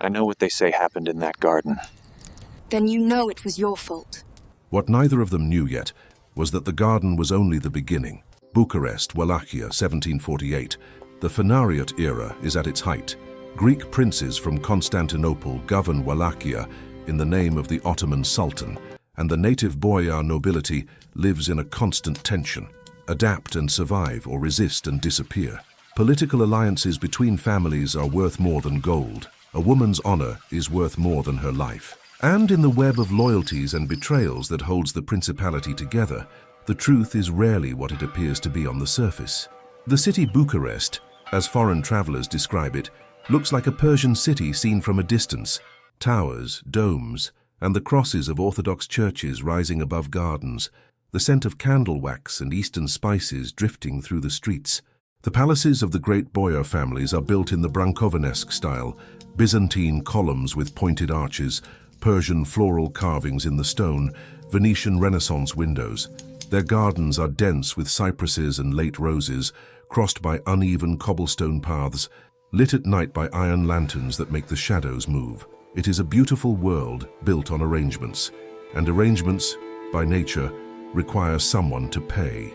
I know what they say happened in that garden. Then you know it was your fault. What neither of them knew yet was that the garden was only the beginning. Bucharest, Wallachia, 1748. The Phanariot era is at its height. Greek princes from Constantinople govern Wallachia in the name of the Ottoman Sultan, and the native boyar nobility lives in a constant tension. Adapt and survive, or resist and disappear. Political alliances between families are worth more than gold. A woman's honor is worth more than her life. And in the web of loyalties and betrayals that holds the principality together, the truth is rarely what it appears to be on the surface. The city Bucharest, as foreign travelers describe it, looks like a Persian city seen from a distance. Towers, domes, and the crosses of Orthodox churches rising above gardens, the scent of candle wax and Eastern spices drifting through the streets. The palaces of the great boyar families are built in the Brankovenesque style, Byzantine columns with pointed arches, Persian floral carvings in the stone, Venetian Renaissance windows. Their gardens are dense with cypresses and late roses, crossed by uneven cobblestone paths, lit at night by iron lanterns that make the shadows move. It is a beautiful world built on arrangements, and arrangements, by nature, require someone to pay.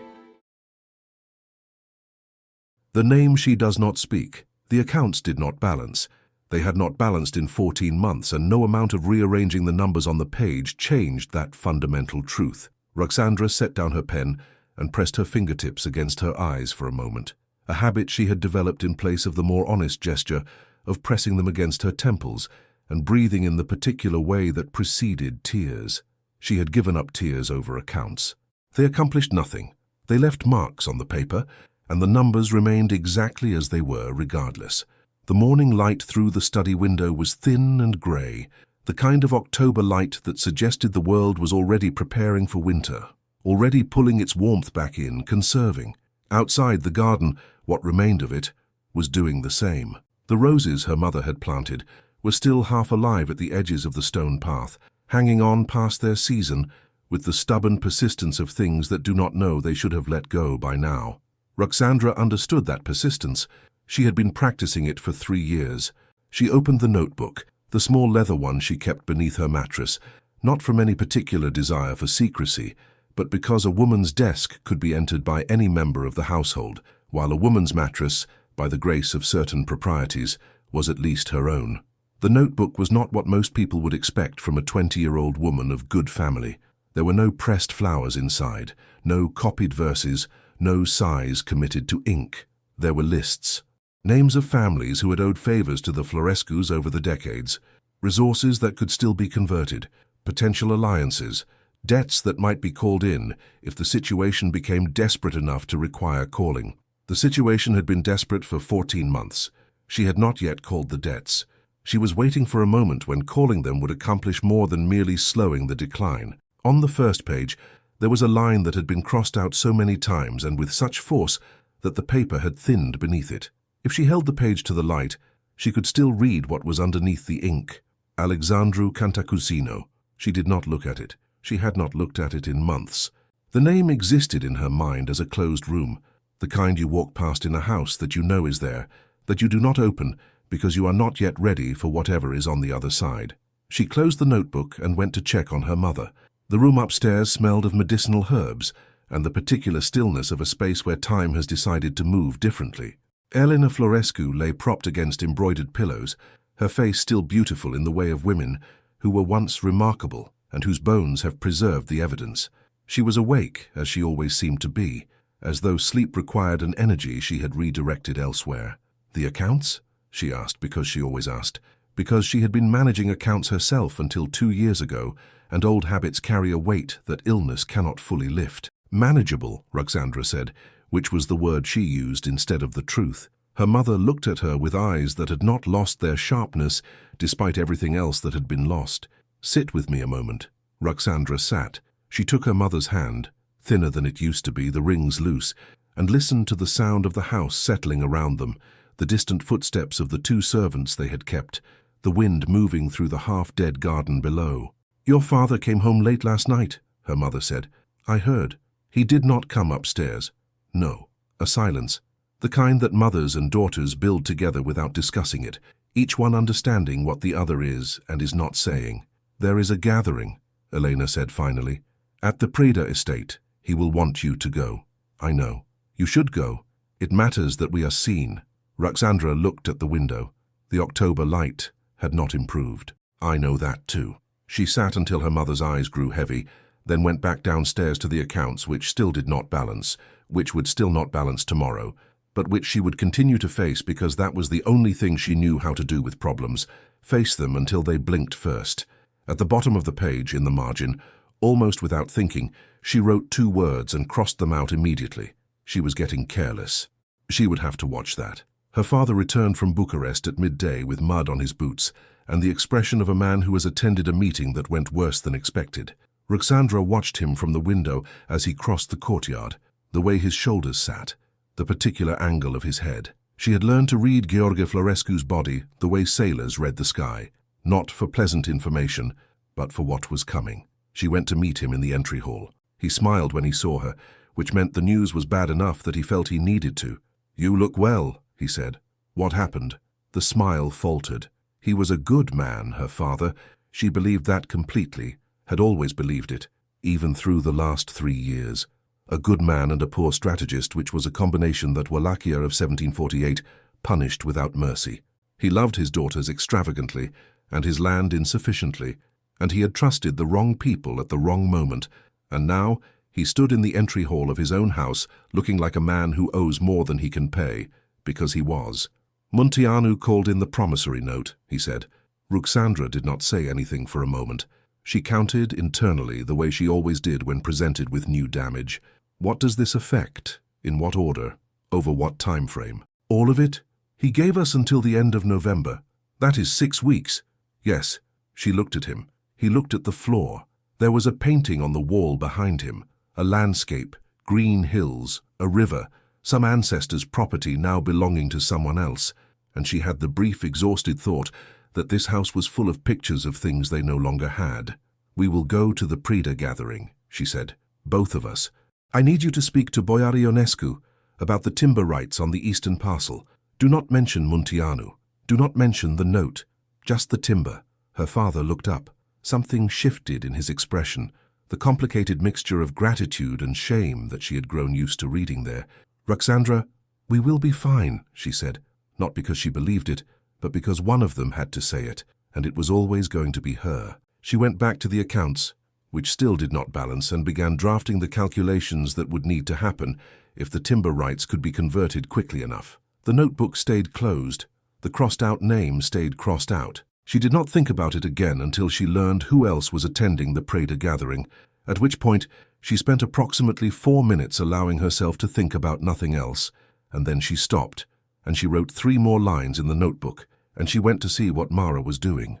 The name she does not speak. The accounts did not balance. They had not balanced in 14 months, and no amount of rearranging the numbers on the page changed that fundamental truth. Ruxandra set down her pen and pressed her fingertips against her eyes for a moment, a habit she had developed in place of the more honest gesture of pressing them against her temples and breathing in the particular way that preceded tears. She had given up tears over accounts. They accomplished nothing. They left marks on the paper, and the numbers remained exactly as they were regardless. The morning light through the study window was thin and grey, the kind of October light that suggested the world was already preparing for winter, already pulling its warmth back in, conserving. Outside the garden, what remained of it, was doing the same. The roses her mother had planted were still half alive at the edges of the stone path, hanging on past their season with the stubborn persistence of things that do not know they should have let go by now. Ruxandra understood that persistence. She had been practicing it for 3 years. She opened the notebook, the small leather one she kept beneath her mattress, not from any particular desire for secrecy, but because a woman's desk could be entered by any member of the household, while a woman's mattress, by the grace of certain proprieties, was at least her own. The notebook was not what most people would expect from a 20-year-old woman of good family. There were no pressed flowers inside, no copied verses, no sighs committed to ink. There were lists. Names of families who had owed favors to the Florescus over the decades, resources that could still be converted, potential alliances, debts that might be called in if the situation became desperate enough to require calling. The situation had been desperate for 14 months. She had not yet called the debts. She was waiting for a moment when calling them would accomplish more than merely slowing the decline. On the first page, there was a line that had been crossed out so many times and with such force that the paper had thinned beneath it. If she held the page to the light, she could still read what was underneath the ink. Alexandru Cantacuzino. She did not look at it. She had not looked at it in months. The name existed in her mind as a closed room, the kind you walk past in a house that you know is there, that you do not open because you are not yet ready for whatever is on the other side. She closed the notebook and went to check on her mother. The room upstairs smelled of medicinal herbs and the particular stillness of a space where time has decided to move differently. Elena Florescu lay propped against embroidered pillows, her face still beautiful in the way of women who were once remarkable and whose bones have preserved the evidence. She was awake, as she always seemed to be, as though sleep required an energy she had redirected elsewhere. The accounts? She asked because she always asked, because she had been managing accounts herself until 2 years ago, and old habits carry a weight that illness cannot fully lift. Manageable, Ruxandra said, which was the word she used instead of the truth. Her mother looked at her with eyes that had not lost their sharpness despite everything else that had been lost. "Sit with me a moment." Ruxandra sat. She took her mother's hand, thinner than it used to be, the rings loose, and listened to the sound of the house settling around them, the distant footsteps of the 2 servants they had kept, the wind moving through the half-dead garden below. "Your father came home late last night," her mother said. "I heard. He did not come upstairs." No. A silence. The kind that mothers and daughters build together without discussing it, each one understanding what the other is and is not saying. "There is a gathering," Elena said finally. "At the Preda estate. He will want you to go." "I know. You should go. It matters that we are seen." Ruxandra looked at the window. The October light had not improved. "I know that too." She sat until her mother's eyes grew heavy, then went back downstairs to the accounts, which still did not balance, which would still not balance tomorrow, but which she would continue to face because that was the only thing she knew how to do with problems, face them until they blinked first. At the bottom of the page, in the margin, almost without thinking, she wrote 2 words and crossed them out immediately. She was getting careless. She would have to watch that. Her father returned from Bucharest at midday with mud on his boots and the expression of a man who has attended a meeting that went worse than expected. Ruxandra watched him from the window as he crossed the courtyard, the way his shoulders sat, the particular angle of his head. She had learned to read George Florescu's body the way sailors read the sky, not for pleasant information, but for what was coming. She went to meet him in the entry hall. He smiled when he saw her, which meant the news was bad enough that he felt he needed to. "You look well," he said. "What happened?" The smile faltered. He was a good man, her father. She believed that completely, had always believed it, even through the last 3 years. A good man and a poor strategist, which was a combination that Wallachia of 1748 punished without mercy. He loved his daughters extravagantly and his land insufficiently, and he had trusted the wrong people at the wrong moment, and now he stood in the entry hall of his own house looking like a man who owes more than he can pay, because he was. "Munteanu called in the promissory note," he said. Ruxandra did not say anything for a moment. She counted internally the way she always did when presented with new damage. What does this affect? In what order? Over what time frame? All of it? He gave us until the end of November. That is 6 weeks. Yes. She looked at him. He looked at the floor. There was a painting on the wall behind him, a landscape, green hills, a river, some ancestor's property now belonging to someone else, and she had the brief, exhausted thought that this house was full of pictures of things they no longer had. "We will go to the Preda gathering," she said. "Both of us. I need you to speak to Boiar Ionescu about the timber rights on the eastern parcel. Do not mention Munteanu. Do not mention the note. Just the timber." Her father looked up. Something shifted in his expression, the complicated mixture of gratitude and shame that she had grown used to reading there. "Ruxandra, we will be fine," she said, not because she believed it, but because one of them had to say it, and it was always going to be her. She went back to the accounts, which still did not balance, and began drafting the calculations that would need to happen if the timber rights could be converted quickly enough. The notebook stayed closed. The crossed-out name stayed crossed out. She did not think about it again until she learned who else was attending the Preda gathering, at which point she spent approximately 4 minutes allowing herself to think about nothing else, and then she stopped, and she wrote 3 more lines in the notebook, and she went to see what Mara was doing.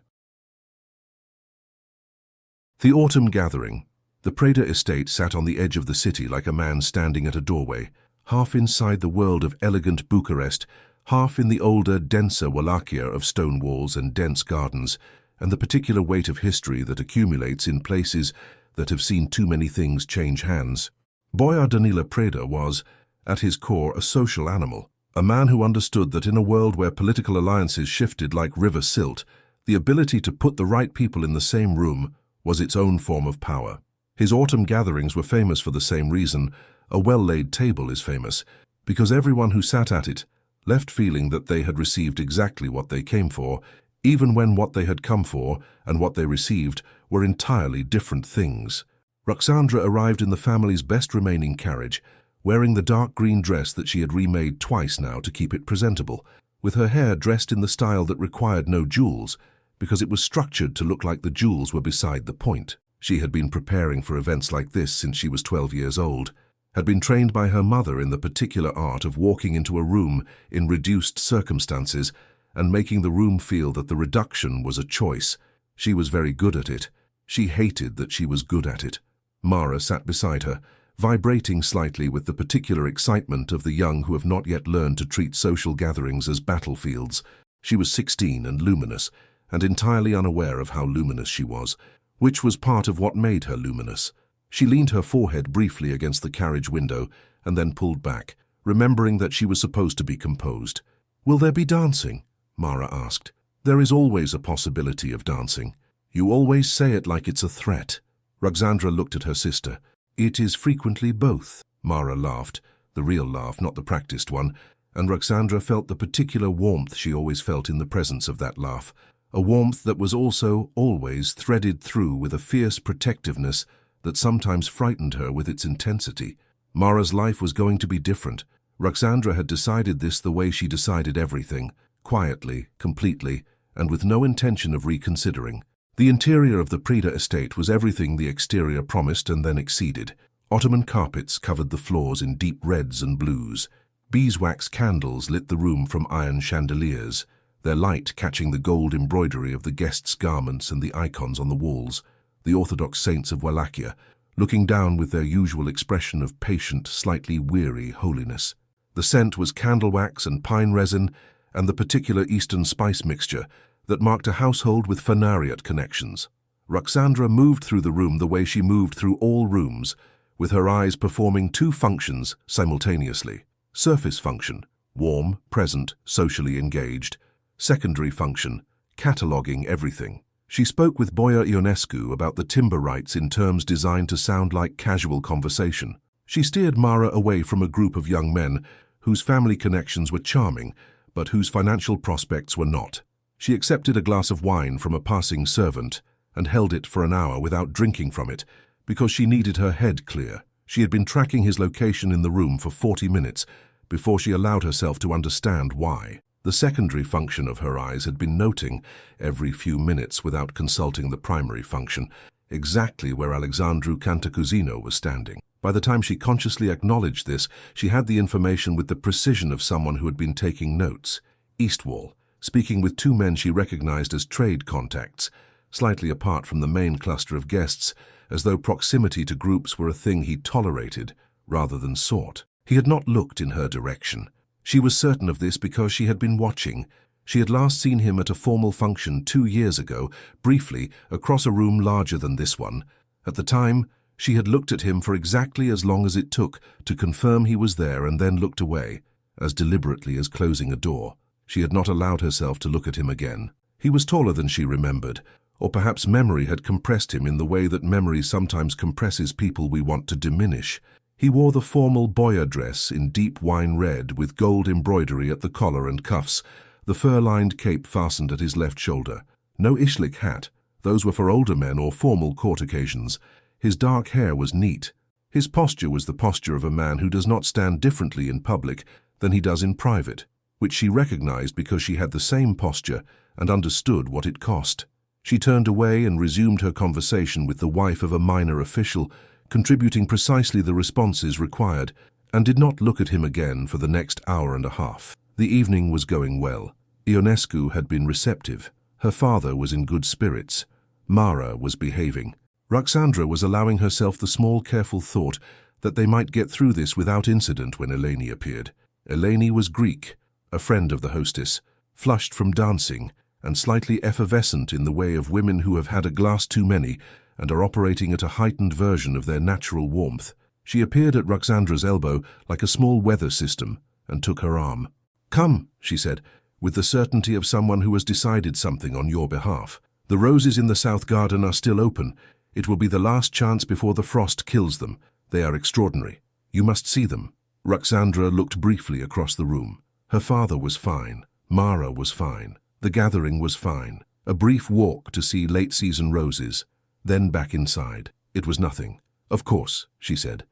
The autumn gathering. The Preda estate sat on the edge of the city like a man standing at a doorway, half inside the world of elegant Bucharest, half in the older, denser Wallachia of stone walls and dense gardens, and the particular weight of history that accumulates in places that have seen too many things change hands. Boiar Danila Preda was, at his core, a social animal, a man who understood that in a world where political alliances shifted like river silt, the ability to put the right people in the same room was its own form of power. His autumn gatherings were famous for the same reason. A well-laid table is famous, because everyone who sat at it left feeling that they had received exactly what they came for, even when what they had come for and what they received were entirely different things. Ruxandra arrived in the family's best remaining carriage, wearing the dark green dress that she had remade twice now to keep it presentable, with her hair dressed in the style that required no jewels, because it was structured to look like the jewels were beside the point. She had been preparing for events like this since she was 12 years old, had been trained by her mother in the particular art of walking into a room in reduced circumstances and making the room feel that the reduction was a choice. She was very good at it. She hated that she was good at it. Mara sat beside her, vibrating slightly with the particular excitement of the young who have not yet learned to treat social gatherings as battlefields. She was 16 and luminous, and entirely unaware of how luminous she was, which was part of what made her luminous. She leaned her forehead briefly against the carriage window and then pulled back, remembering that she was supposed to be composed. "Will there be dancing?" Mara asked. There is always a possibility of dancing. You always say it like it's a threat. Ruxandra looked at her sister. It is frequently both. Mara laughed, the real laugh, not the practiced one, and Ruxandra felt the particular warmth she always felt in the presence of that laugh, a warmth that was also always threaded through with a fierce protectiveness that sometimes frightened her with its intensity. Mara's life was going to be different. Ruxandra had decided this the way she decided everything, quietly, completely, and with no intention of reconsidering. The interior of the Preda estate was everything the exterior promised and then exceeded. Ottoman carpets covered the floors in deep reds and blues. Beeswax candles lit the room from iron chandeliers, their light catching the gold embroidery of the guests' garments and the icons on the walls, the Orthodox saints of Wallachia, looking down with their usual expression of patient, slightly weary holiness. The scent was candle wax and pine resin and the particular Eastern spice mixture that marked a household with Phanariot connections. Ruxandra moved through the room the way she moved through all rooms, with her eyes performing two functions simultaneously. Surface function, warm, present, socially engaged. Secondary function, cataloguing everything. She spoke with Boia Ionescu about the timber rights in terms designed to sound like casual conversation. She steered Mara away from a group of young men whose family connections were charming, but whose financial prospects were not. She accepted a glass of wine from a passing servant and held it for an hour without drinking from it because she needed her head clear. She had been tracking his location in the room for 40 minutes before she allowed herself to understand why. The secondary function of her eyes had been noting, every few minutes without consulting the primary function, exactly where Alexandru Cantacuzino was standing. By the time she consciously acknowledged this, she had the information with the precision of someone who had been taking notes. East Wall, speaking with two men she recognized as trade contacts, slightly apart from the main cluster of guests, as though proximity to groups were a thing he tolerated rather than sought. He had not looked in her direction. She was certain of this because she had been watching. She had last seen him at a formal function 2 years ago, briefly, across a room larger than this one. At the time, she had looked at him for exactly as long as it took to confirm he was there and then looked away, as deliberately as closing a door. She had not allowed herself to look at him again. He was taller than she remembered, or perhaps memory had compressed him in the way that memory sometimes compresses people we want to diminish. He wore the formal boya dress in deep wine red with gold embroidery at the collar and cuffs, the fur-lined cape fastened at his left shoulder. No Ishlik hat, those were for older men or formal court occasions. His dark hair was neat. His posture was the posture of a man who does not stand differently in public than he does in private, which she recognized because she had the same posture and understood what it cost. She turned away and resumed her conversation with the wife of a minor official, contributing precisely the responses required, and did not look at him again for the next hour and a half. The evening was going well. Ionescu had been receptive. Her father was in good spirits. Mara was behaving. Ruxandra was allowing herself the small, careful thought that they might get through this without incident when Eleni appeared. Eleni was Greek, a friend of the hostess, flushed from dancing, and slightly effervescent in the way of women who have had a glass too many and are operating at a heightened version of their natural warmth. She appeared at Ruxandra's elbow like a small weather system and took her arm. "Come," she said, with the certainty of someone who has decided something on your behalf. "The roses in the south garden are still open. It will be the last chance before the frost kills them. They are extraordinary. You must see them." Ruxandra looked briefly across the room. Her father was fine. Mara was fine. The gathering was fine. A brief walk to see late-season roses. Then back inside. It was nothing. "Of course," she said.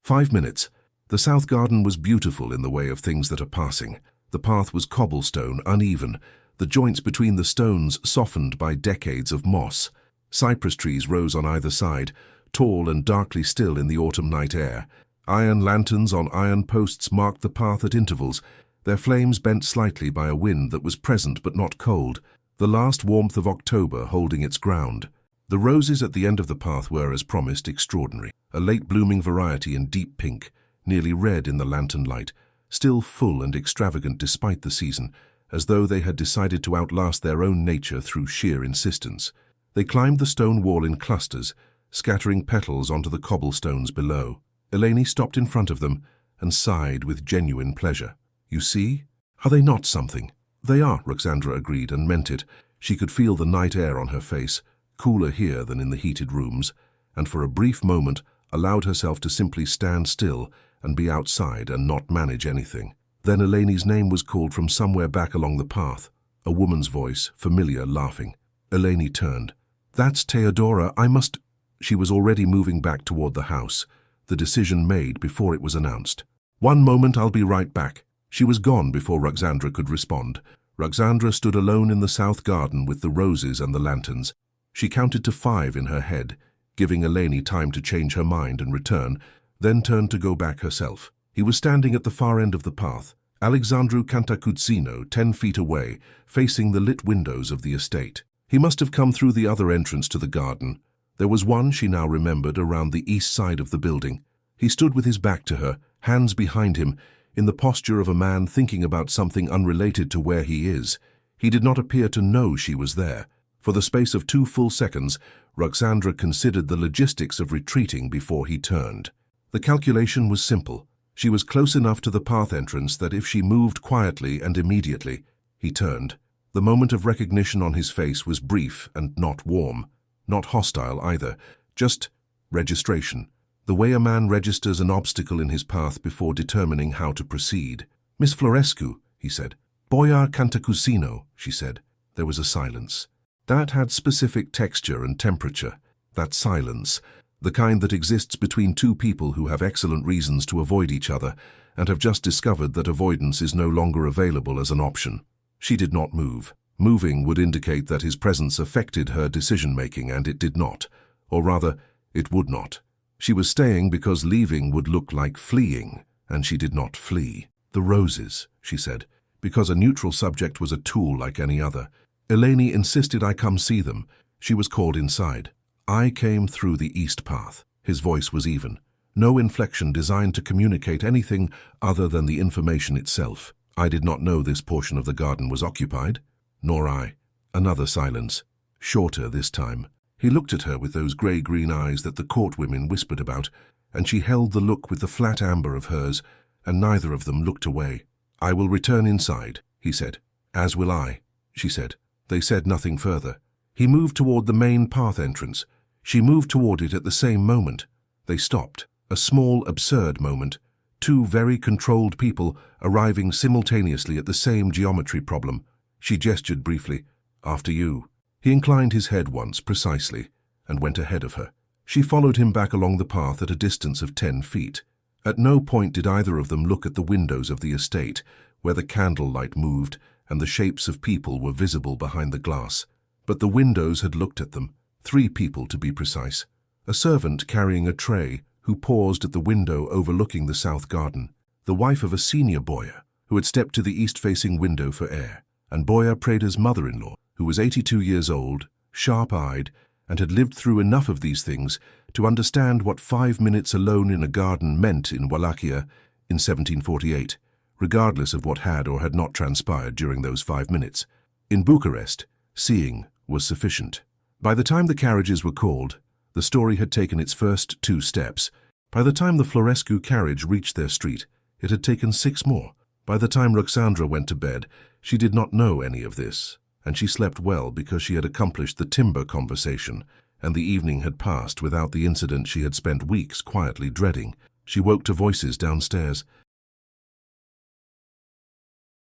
5 minutes. The south garden was beautiful in the way of things that are passing. The path was cobblestone, uneven, the joints between the stones softened by decades of moss. Cypress trees rose on either side, tall and darkly still in the autumn night air. Iron lanterns on iron posts marked the path at intervals, their flames bent slightly by a wind that was present but not cold, the last warmth of October holding its ground. The roses at the end of the path were, as promised, extraordinary. A late-blooming variety in deep pink, nearly red in the lantern light, still full and extravagant despite the season, as though they had decided to outlast their own nature through sheer insistence. They climbed the stone wall in clusters, scattering petals onto the cobblestones below. Eleni stopped in front of them and sighed with genuine pleasure. "You see? Are they not something?" They are, Ruxandra agreed and meant it. She could feel the night air on her face, cooler here than in the heated rooms, and for a brief moment allowed herself to simply stand still and be outside and not manage anything. Then Eleni's name was called from somewhere back along the path, a woman's voice, familiar, laughing. Eleni turned. "That's Theodora, I must—" She was already moving back toward the house, the decision made before it was announced. "One moment, I'll be right back." She was gone before Ruxandra could respond. Ruxandra stood alone in the south garden with the roses and the lanterns. She counted to 5 in her head, giving Eleni time to change her mind and return, then turned to go back herself. He was standing at the far end of the path, Alexandru Cantacuzino, 10 feet away, facing the lit windows of the estate. He must have come through the other entrance to the garden. There was one, she now remembered, around the east side of the building. He stood with his back to her, hands behind him, in the posture of a man thinking about something unrelated to where he is. He did not appear to know she was there. For the space of 2 full seconds, Ruxandra considered the logistics of retreating before he turned. The calculation was simple. She was close enough to the path entrance that if she moved quietly and immediately, he turned. The moment of recognition on his face was brief and not warm, not hostile either, just registration. The way a man registers an obstacle in his path before determining how to proceed. "Miss Florescu," he said. "Boyar Cantacuzino," she said. There was a silence. That had specific texture and temperature. That silence, the kind that exists between two people who have excellent reasons to avoid each other and have just discovered that avoidance is no longer available as an option. She did not move. Moving would indicate that his presence affected her decision-making, and it did not. Or rather, it would not. She was staying because leaving would look like fleeing, and she did not flee. "The roses," she said, because a neutral subject was a tool like any other. "Eleni insisted I come see them." She was called inside. "I came through the east path." His voice was even. No inflection designed to communicate anything other than the information itself. "I did not know this portion of the garden was occupied." "Nor I." Another silence, shorter this time. He looked at her with those grey-green eyes that the court women whispered about, and she held the look with the flat amber of hers, and neither of them looked away. "I will return inside," he said. "As will I," she said. They said nothing further. He moved toward the main path entrance. She moved toward it at the same moment. They stopped. A small, absurd moment. 2 very controlled people arriving simultaneously at the same geometry problem. She gestured briefly. "After you." He inclined his head once, precisely, and went ahead of her. She followed him back along the path at a distance of 10 feet. At no point did either of them look at the windows of the estate, where the candlelight moved and the shapes of people were visible behind the glass. But the windows had looked at them. 3 people, to be precise. A servant carrying a tray, who paused at the window overlooking the south garden. The wife of a senior boyar, who had stepped to the east-facing window for air. And Boyar Preda's mother-in-law, who was 82 years old, sharp-eyed, and had lived through enough of these things to understand what 5 minutes alone in a garden meant in Wallachia in 1748, regardless of what had or had not transpired during those 5 minutes. In Bucharest, seeing was sufficient. By the time the carriages were called, the story had taken its first 2 steps. By the time the Florescu carriage reached their street, it had taken 6 more. By the time Ruxandra went to bed, she did not know any of this, and she slept well because she had accomplished the timber conversation, and the evening had passed without the incident she had spent weeks quietly dreading. She woke to voices downstairs.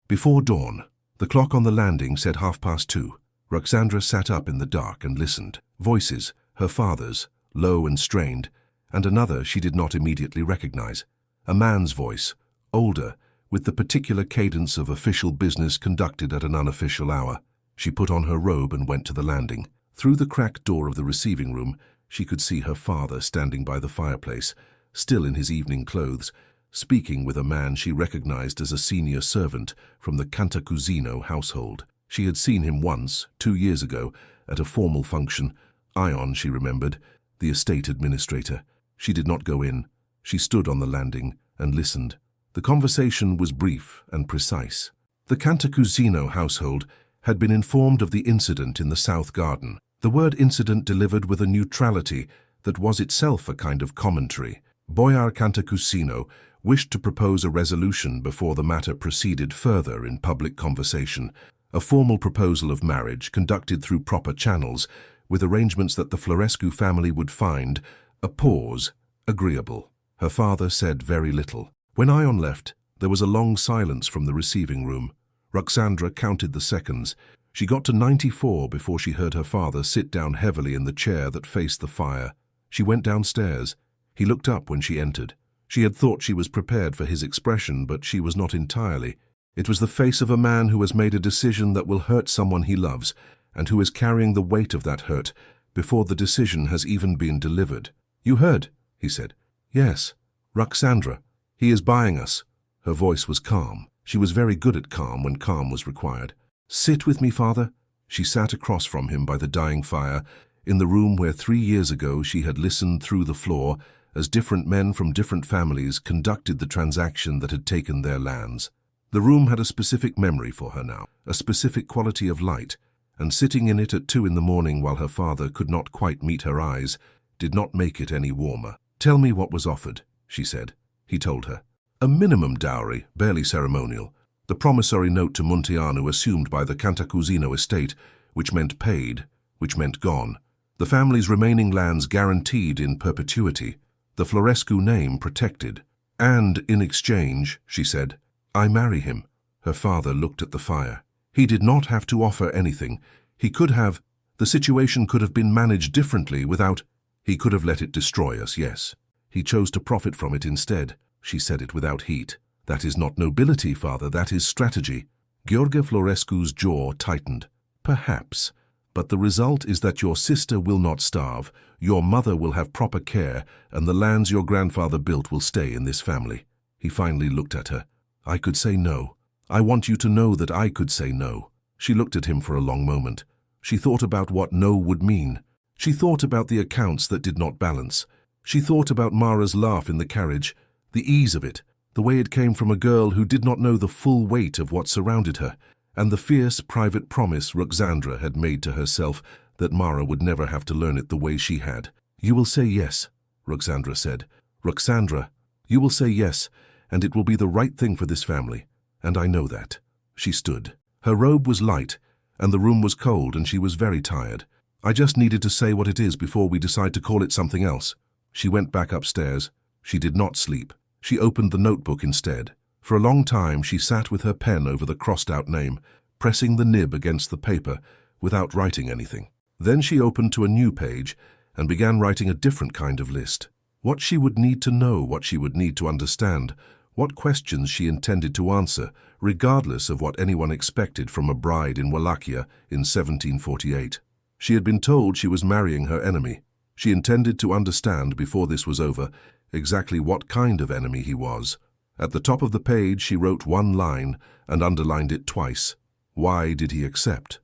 Before dawn, the clock on the landing said 2:30. Ruxandra sat up in the dark and listened. Voices, her father's, low and strained, and another she did not immediately recognize. A man's voice, older, with the particular cadence of official business conducted at an unofficial hour. She put on her robe and went to the landing. Through the cracked door of the receiving room, she could see her father standing by the fireplace, still in his evening clothes, speaking with a man she recognized as a senior servant from the Cantacuzino household. She had seen him once, 2 years ago, at a formal function. Ion, she remembered, the estate administrator. She did not go in. She stood on the landing and listened. The conversation was brief and precise. The Cantacuzino household had been informed of the incident in the south garden. The word incident delivered with a neutrality that was itself a kind of commentary. Boyar Cantacuzino wished to propose a resolution before the matter proceeded further in public conversation, a formal proposal of marriage conducted through proper channels, with arrangements that the Florescu family would find a pause agreeable. Her father said very little. When Ion left, there was a long silence from the receiving room. Ruxandra counted the seconds. She got to 94 before she heard her father sit down heavily in the chair that faced the fire. She went downstairs. He looked up when she entered. She had thought she was prepared for his expression, but she was not entirely. It was the face of a man who has made a decision that will hurt someone he loves, and who is carrying the weight of that hurt before the decision has even been delivered. "You heard," he said. "Yes. Ruxandra. He is buying us." Her voice was calm. She was very good at calm when calm was required. "Sit with me, father." She sat across from him by the dying fire, in the room where 3 years ago she had listened through the floor as different men from different families conducted the transaction that had taken their lands. The room had a specific memory for her now, a specific quality of light, and sitting in it at 2 in the morning while her father could not quite meet her eyes did not make it any warmer. "Tell me what was offered," she said. He told her. "A minimum dowry, barely ceremonial. The promissory note to Munteanu assumed by the Cantacuzino estate, which meant paid, which meant gone. The family's remaining lands guaranteed in perpetuity. The Florescu name protected. And in exchange," she said, "I marry him." Her father looked at the fire. He did not have to offer anything. He could have. The situation could have been managed differently without. He could have let it destroy us, yes. He chose to profit from it instead. She said it without heat. "That is not nobility, father, that is strategy." Gheorghe Florescu's jaw tightened. "Perhaps. But the result is that your sister will not starve, your mother will have proper care, and the lands your grandfather built will stay in this family." He finally looked at her. "I could say no. I want you to know that I could say no." She looked at him for a long moment. She thought about what no would mean. She thought about the accounts that did not balance. She thought about Mara's laugh in the carriage, the ease of it, the way it came from a girl who did not know the full weight of what surrounded her, and the fierce private promise Ruxandra had made to herself that Mara would never have to learn it the way she had. "You will say yes," Ruxandra said. "Ruxandra, you will say yes, and it will be the right thing for this family, and I know that." She stood. Her robe was light, and the room was cold, and she was very tired. "I just needed to say what it is before we decide to call it something else." She went back upstairs. She did not sleep. She opened the notebook instead. For a long time she sat with her pen over the crossed-out name, pressing the nib against the paper without writing anything. Then she opened to a new page and began writing a different kind of list. What she would need to know, what she would need to understand, what questions she intended to answer, regardless of what anyone expected from a bride in Wallachia in 1748. She had been told she was marrying her enemy. She intended to understand before this was over exactly what kind of enemy he was. At the top of the page she wrote one line and underlined it twice. Why did he accept?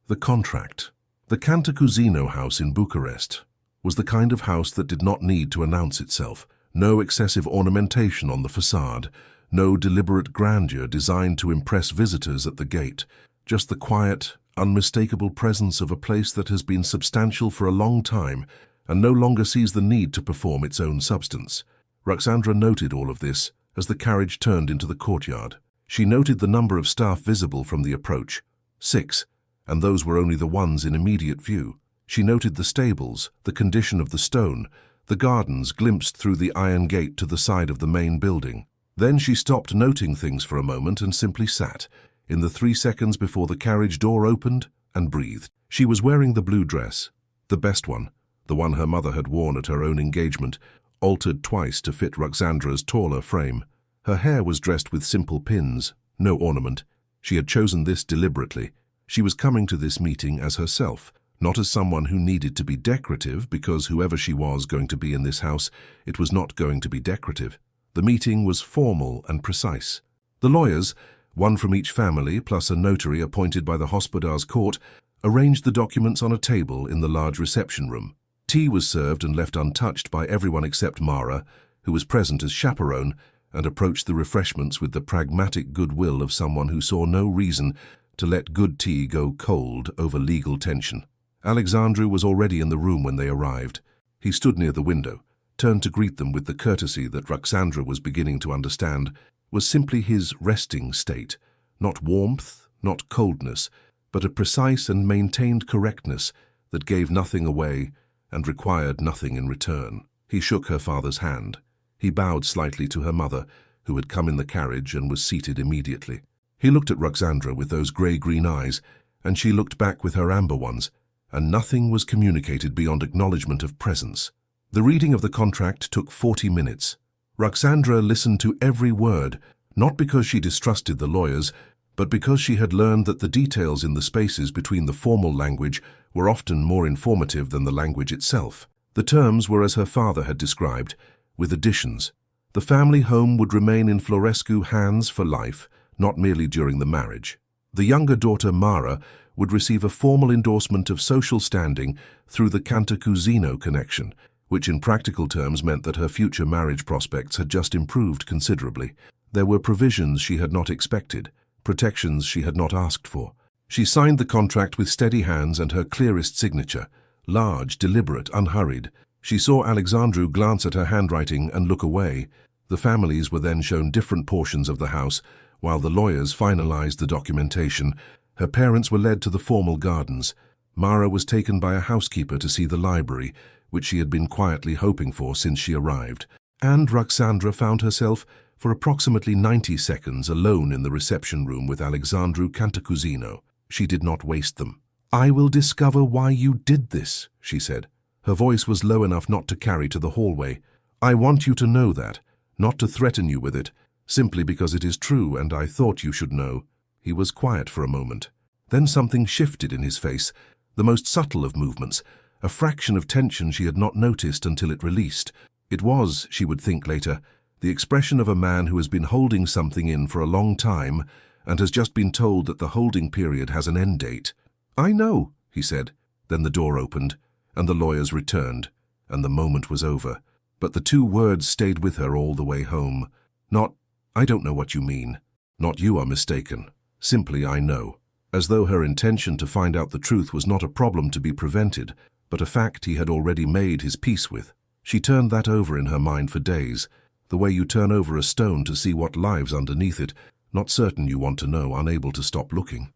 The contract. The Cantacuzino house in Bucharest was the kind of house that did not need to announce itself. No excessive ornamentation on the facade, no deliberate grandeur designed to impress visitors at the gate, just the quiet, unmistakable presence of a place that has been substantial for a long time and no longer sees the need to perform its own substance. Ruxandra noted all of this as the carriage turned into the courtyard. She noted the number of staff visible from the approach, 6, and those were only the ones in immediate view. She noted the stables, the condition of the stone, the gardens glimpsed through the iron gate to the side of the main building. Then she stopped noting things for a moment and simply sat, in the 3 seconds before the carriage door opened, and breathed. She was wearing the blue dress, the best one, the one her mother had worn at her own engagement, altered twice to fit Ruxandra's taller frame. Her hair was dressed with simple pins, no ornament. She had chosen this deliberately. She was coming to this meeting as herself, not as someone who needed to be decorative, because whoever she was going to be in this house, it was not going to be decorative. The meeting was formal and precise. The lawyers, one from each family plus a notary appointed by the Hospodar's court, arranged the documents on a table in the large reception room. Tea was served and left untouched by everyone except Mara, who was present as chaperone and approached the refreshments with the pragmatic goodwill of someone who saw no reason to let good tea go cold over legal tension. Alexandru was already in the room when they arrived. He stood near the window, turned to greet them with the courtesy that Ruxandra was beginning to understand was simply his resting state, not warmth, not coldness, but a precise and maintained correctness that gave nothing away and required nothing in return. He shook her father's hand. He bowed slightly to her mother, who had come in the carriage and was seated immediately. He looked at Ruxandra with those grey-green eyes, and she looked back with her amber ones, and nothing was communicated beyond acknowledgement of presence. The reading of the contract took 40 minutes. Ruxandra listened to every word, not because she distrusted the lawyers, but because she had learned that the details in the spaces between the formal language were often more informative than the language itself. The terms were as her father had described, with additions. The family home would remain in Florescu hands for life, not merely during the marriage. The younger daughter, Mara, would receive a formal endorsement of social standing through the Cantacuzino connection, which in practical terms meant that her future marriage prospects had just improved considerably. There were provisions she had not expected, protections she had not asked for. She signed the contract with steady hands and her clearest signature, large, deliberate, unhurried. She saw Alexandru glance at her handwriting and look away. The families were then shown different portions of the house, while the lawyers finalized the documentation. Her parents were led to the formal gardens. Mara was taken by a housekeeper to see the library, which she had been quietly hoping for since she arrived. And Ruxandra found herself for approximately 90 seconds alone in the reception room with Alexandru Cantacuzino. She did not waste them. "I will discover why you did this," she said. Her voice was low enough not to carry to the hallway. "I want you to know that, not to threaten you with it, simply because it is true and I thought you should know." He was quiet for a moment. Then something shifted in his face, the most subtle of movements, a fraction of tension she had not noticed until it released. It was, she would think later, the expression of a man who has been holding something in for a long time and has just been told that the holding period has an end date. "I know," he said. Then the door opened, and the lawyers returned, and the moment was over. But the two words stayed with her all the way home. Not, "I don't know what you mean." Not, "You are mistaken." Simply, "I know." As though her intention to find out the truth was not a problem to be prevented, but a fact he had already made his peace with. She turned that over in her mind for days, the way you turn over a stone to see what lies underneath it, not certain you want to know, unable to stop looking.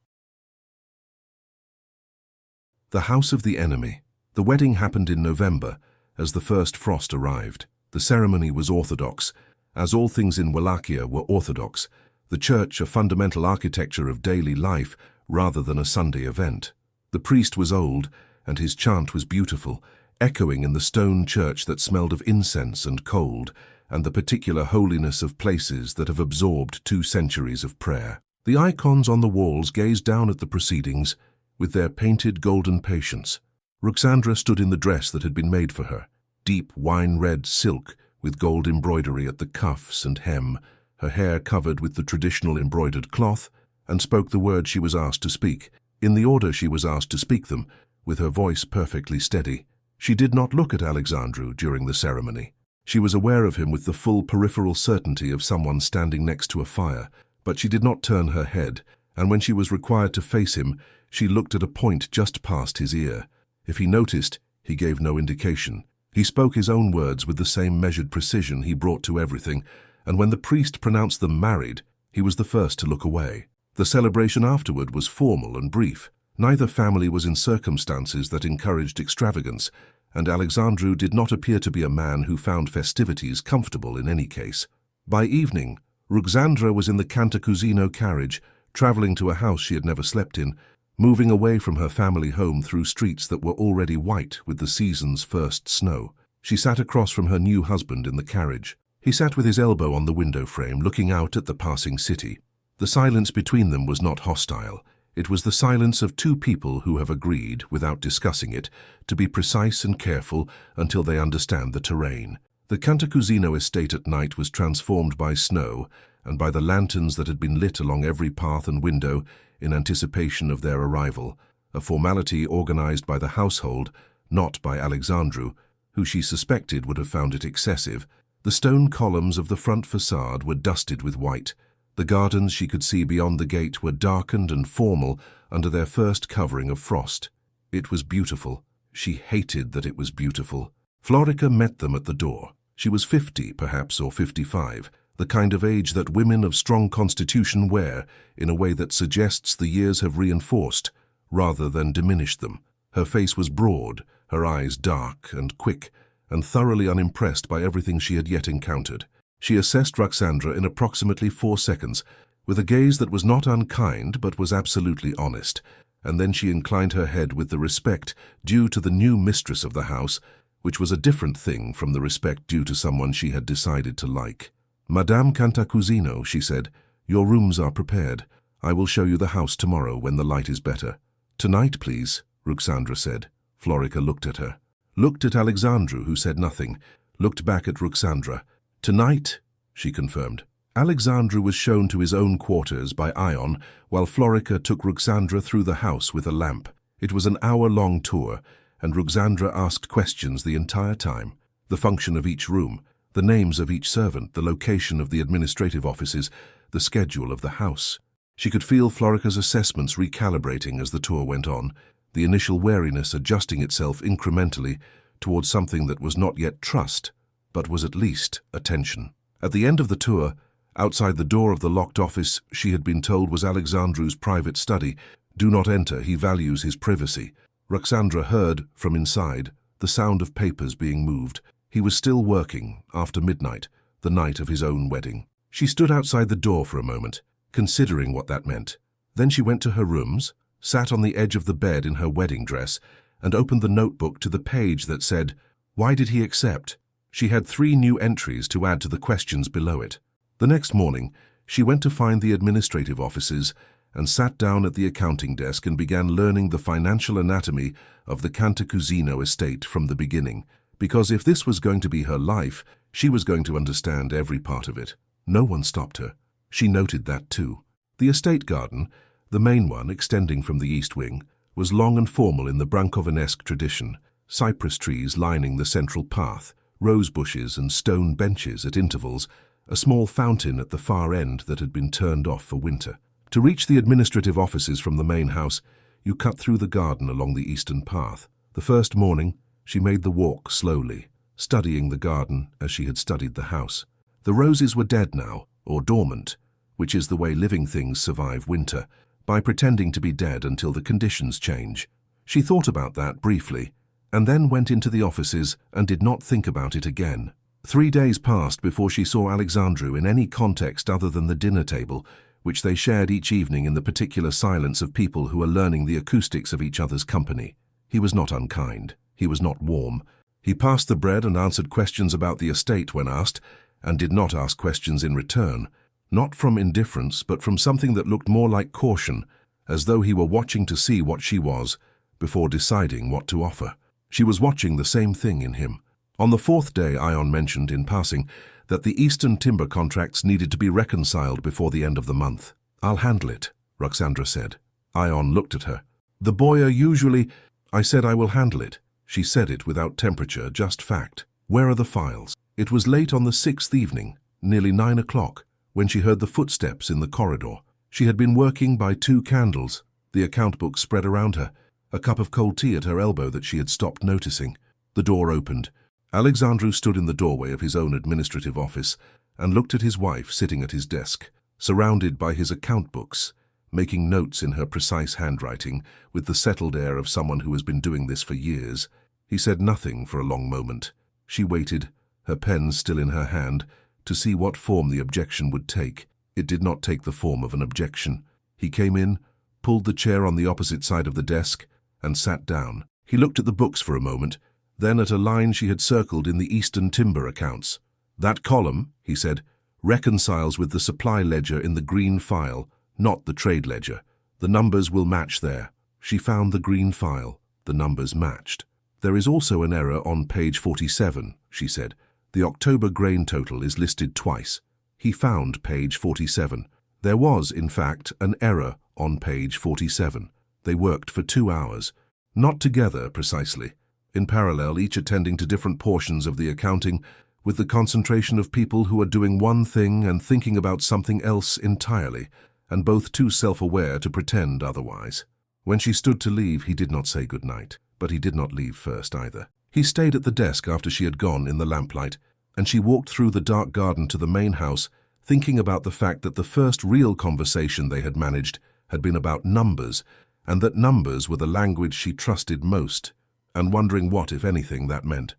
The house of the enemy. The wedding happened in November, as the first frost arrived. The ceremony was orthodox, as all things in Wallachia were orthodox, the church a fundamental architecture of daily life rather than a Sunday event. The priest was old, and his chant was beautiful, echoing in the stone church that smelled of incense and cold, and the particular holiness of places that have absorbed 2 centuries of prayer. The icons on the walls gazed down at the proceedings with their painted golden patience. Ruxandra stood in the dress that had been made for her, deep wine-red silk with gold embroidery at the cuffs and hem, her hair covered with the traditional embroidered cloth, and spoke the words she was asked to speak, in the order she was asked to speak them, with her voice perfectly steady. She did not look at Alexandru during the ceremony. She was aware of him with the full peripheral certainty of someone standing next to a fire, but she did not turn her head, and when she was required to face him, she looked at a point just past his ear. If he noticed, he gave no indication. He spoke his own words with the same measured precision he brought to everything, and when the priest pronounced them married, he was the first to look away. The celebration afterward was formal and brief. Neither family was in circumstances that encouraged extravagance, and Alexandru did not appear to be a man who found festivities comfortable in any case. By evening, Ruxandra was in the Cantacuzino carriage, traveling to a house she had never slept in, moving away from her family home through streets that were already white with the season's first snow. She sat across from her new husband in the carriage. He sat with his elbow on the window frame, looking out at the passing city. The silence between them was not hostile. It was the silence of 2 people who have agreed, without discussing it, to be precise and careful until they understand the terrain. The Cantacuzino estate at night was transformed by snow and by the lanterns that had been lit along every path and window in anticipation of their arrival, a formality organized by the household, not by Alexandru, who she suspected would have found it excessive. The stone columns of the front facade were dusted with white. The gardens she could see beyond the gate were darkened and formal under their first covering of frost. It was beautiful. She hated that it was beautiful. Florica met them at the door. She was 50, perhaps, or 55, the kind of age that women of strong constitution wear in a way that suggests the years have reinforced rather than diminished them. Her face was broad, her eyes dark and quick, and thoroughly unimpressed by everything she had yet encountered. She assessed Ruxandra in approximately 4 seconds, with a gaze that was not unkind but was absolutely honest, and then she inclined her head with the respect due to the new mistress of the house, which was a different thing from the respect due to someone she had decided to like. "Madame Cantacuzino," she said, "your rooms are prepared. I will show you the house tomorrow when the light is better." "Tonight, please," Ruxandra said. Florica looked at her. Looked at Alexandru, who said nothing. Looked back at Ruxandra. "Tonight," she confirmed. Alexandru was shown to his own quarters by Ion, while Florica took Ruxandra through the house with a lamp. It was an hour-long tour, and Ruxandra asked questions the entire time. The function of each room, the names of each servant, the location of the administrative offices, the schedule of the house. She could feel Florica's assessments recalibrating as the tour went on, the initial wariness adjusting itself incrementally towards something that was not yet trust, but was at least attention. At the end of the tour, outside the door of the locked office she had been told was Alexandru's private study, "Do not enter, he values his privacy." Ruxandra heard, from inside, the sound of papers being moved. He was still working, after midnight, the night of his own wedding. She stood outside the door for a moment, considering what that meant. Then she went to her rooms, sat on the edge of the bed in her wedding dress, and opened the notebook to the page that said, "Why did he accept?" She had 3 new entries to add to the questions below it. The next morning, she went to find the administrative offices and sat down at the accounting desk and began learning the financial anatomy of the Cantacuzino estate from the beginning, because if this was going to be her life, she was going to understand every part of it. No one stopped her. She noted that too. The estate garden, the main one extending from the east wing, was long and formal in the Brancovenesque tradition, cypress trees lining the central path, rose bushes and stone benches at intervals, a small fountain at the far end that had been turned off for winter. To reach the administrative offices from the main house, you cut through the garden along the eastern path. The first morning, she made the walk slowly, studying the garden as she had studied the house. The roses were dead now, or dormant, which is the way living things survive winter, by pretending to be dead until the conditions change. She thought about that briefly, and then went into the offices and did not think about it again. 3 days passed before she saw Alexandru in any context other than the dinner table, which they shared each evening in the particular silence of people who are learning the acoustics of each other's company. He was not unkind. He was not warm. He passed the bread and answered questions about the estate when asked, and did not ask questions in return, not from indifference, but from something that looked more like caution, as though he were watching to see what she was, before deciding what to offer. She was watching the same thing in him. On the 4th day, Ion mentioned, in passing, that the eastern timber contracts needed to be reconciled before the end of the month. "I'll handle it," Ruxandra said. Ion looked at her. "The boy are usually—" "I said I will handle it." She said it without temperature, just fact. "Where are the files?" It was late on the 6th evening, nearly 9 o'clock, when she heard the footsteps in the corridor. She had been working by 2 candles, the account book spread around her, a cup of cold tea at her elbow that she had stopped noticing. The door opened. Alexandru stood in the doorway of his own administrative office and looked at his wife sitting at his desk, surrounded by his account books, making notes in her precise handwriting with the settled air of someone who has been doing this for years. He said nothing for a long moment. She waited, her pen still in her hand, to see what form the objection would take. It did not take the form of an objection. He came in, pulled the chair on the opposite side of the desk, and sat down. He looked at the books for a moment, then at a line she had circled in the Eastern Timber accounts. "That column," he said, "reconciles with the supply ledger in the green file, not the trade ledger. The numbers will match there." She found the green file. The numbers matched. "There is also an error on page 47, she said. "The October grain total is listed twice." He found page 47. There was, in fact, an error on page 47. They worked for 2 hours. Not together, precisely. In parallel, each attending to different portions of the accounting, with the concentration of people who are doing one thing and thinking about something else entirely, and both too self-aware to pretend otherwise. When she stood to leave, he did not say good night, but he did not leave first either. He stayed at the desk after she had gone in the lamplight, and she walked through the dark garden to the main house, thinking about the fact that the first real conversation they had managed had been about numbers, and that numbers were the language she trusted most, and wondering what, if anything, that meant.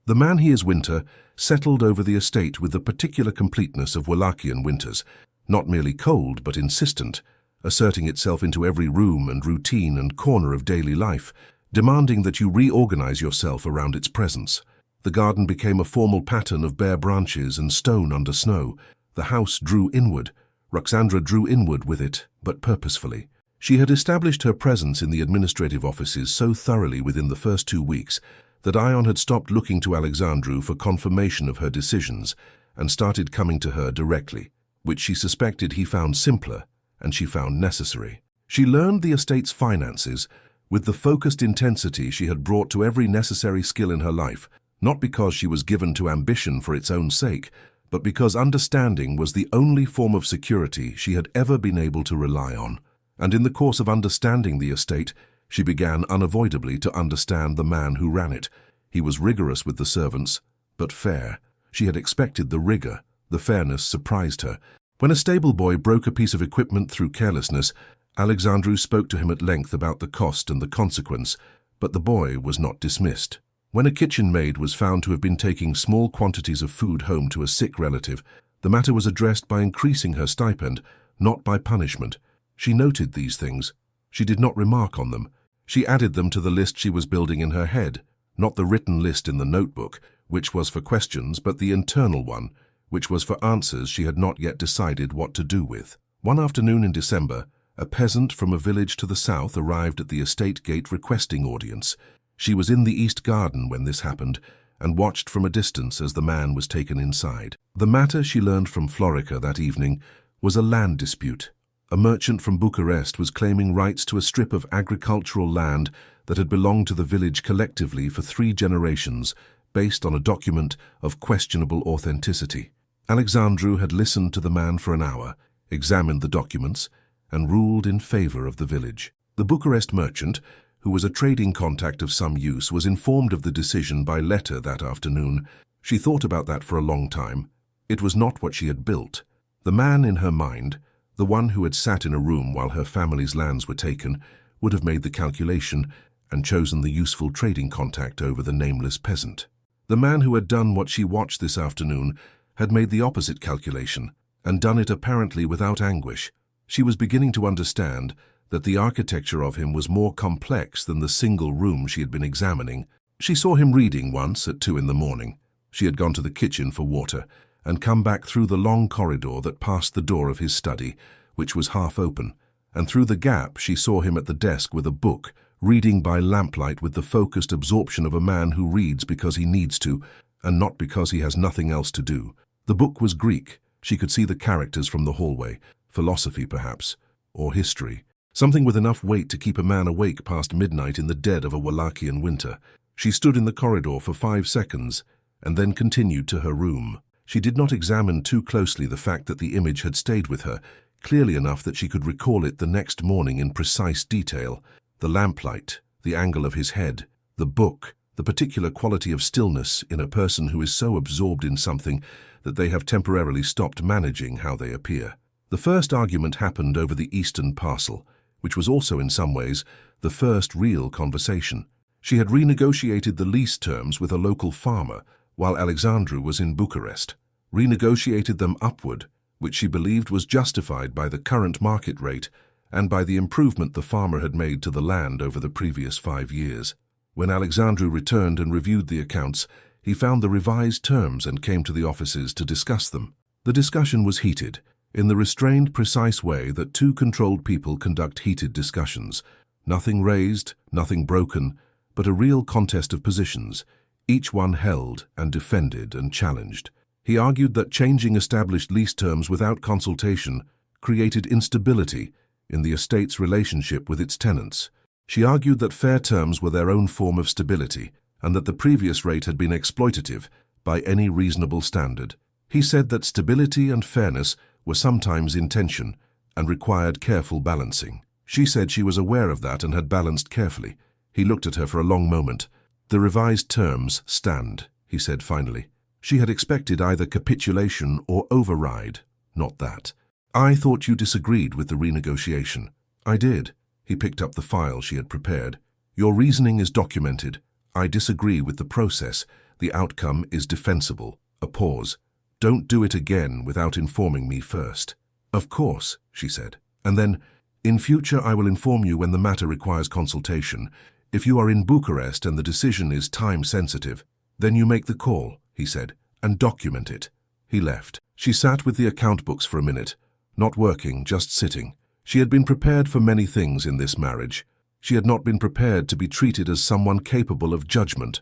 The man he is winter settled over the estate with the particular completeness of Wallachian winters, not merely cold but insistent, asserting itself into every room and routine and corner of daily life, demanding that you reorganize yourself around its presence. The garden became a formal pattern of bare branches and stone under snow. The house drew inward. Ruxandra drew inward with it, but purposefully. She had established her presence in the administrative offices so thoroughly within the first 2 weeks that Ion had stopped looking to Alexandru for confirmation of her decisions and started coming to her directly, which she suspected he found simpler and she found necessary. She learned the estate's finances with the focused intensity she had brought to every necessary skill in her life, not because she was given to ambition for its own sake, but because understanding was the only form of security she had ever been able to rely on. And in the course of understanding the estate, she began unavoidably to understand the man who ran it. He was rigorous with the servants, but fair. She had expected the rigor. The fairness surprised her. When a stable boy broke a piece of equipment through carelessness, Alexandru spoke to him at length about the cost and the consequence, but the boy was not dismissed. When a kitchen maid was found to have been taking small quantities of food home to a sick relative, the matter was addressed by increasing her stipend, not by punishment. She noted these things. She did not remark on them. She added them to the list she was building in her head, not the written list in the notebook, which was for questions, but the internal one, which was for answers she had not yet decided what to do with. One afternoon in December, a peasant from a village to the south arrived at the estate gate requesting audience. She was in the east garden when this happened, and watched from a distance as the man was taken inside. The matter, she learned from Florica that evening, was a land dispute. A merchant from Bucharest was claiming rights to a strip of agricultural land that had belonged to the village collectively for 3 generations, based on a document of questionable authenticity. Alexandru had listened to the man for an hour, examined the documents, and ruled in favor of the village. The Bucharest merchant, who was a trading contact of some use, was informed of the decision by letter that afternoon. She thought about that for a long time. It was not what she had built. The man in her mind, the one who had sat in a room while her family's lands were taken, would have made the calculation and chosen the useful trading contact over the nameless peasant. The man who had done what she watched this afternoon had made the opposite calculation, and done it apparently without anguish. She was beginning to understand that the architecture of him was more complex than the single room she had been examining. She saw him reading once at 2 in the morning. She had gone to the kitchen for water, and come back through the long corridor that passed the door of his study, which was half open, and through the gap she saw him at the desk with a book, reading by lamplight with the focused absorption of a man who reads because he needs to, and not because he has nothing else to do. The book was Greek. She could see the characters from the hallway, philosophy perhaps, or history. Something with enough weight to keep a man awake past midnight in the dead of a Wallachian winter. She stood in the corridor for 5 seconds, and then continued to her room. She did not examine too closely the fact that the image had stayed with her, clearly enough that she could recall it the next morning in precise detail. The lamplight, the angle of his head, the book, the particular quality of stillness in a person who is so absorbed in something that they have temporarily stopped managing how they appear. The first argument happened over the eastern parcel, which was also in some ways the first real conversation. She had renegotiated the lease terms with a local farmer while Alexandru was in Bucharest, renegotiated them upward, which she believed was justified by the current market rate and by the improvement the farmer had made to the land over the previous 5 years. When Alexandru returned and reviewed the accounts, he found the revised terms and came to the offices to discuss them. The discussion was heated, in the restrained, precise way that 2 controlled people conduct heated discussions. Nothing raised, nothing broken, but a real contest of positions, each one held and defended and challenged. He argued that changing established lease terms without consultation created instability in the estate's relationship with its tenants. She argued that fair terms were their own form of stability, and that the previous rate had been exploitative by any reasonable standard. He said that stability and fairness were sometimes in tension and required careful balancing. She said she was aware of that and had balanced carefully. He looked at her for a long moment. "The revised terms stand," he said finally. She had expected either capitulation or override, not that. "I thought you disagreed with the renegotiation." "I did." He picked up the file she had prepared. "Your reasoning is documented. I disagree with the process. The outcome is defensible." A pause. "Don't do it again without informing me first." "Of course," she said. And then, "In future I will inform you when the matter requires consultation. If you are in Bucharest and the decision is time-sensitive, then you make the call," he said, "and document it." He left. She sat with the account books for a minute, not working, just sitting. She had been prepared for many things in this marriage. She had not been prepared to be treated as someone capable of judgment.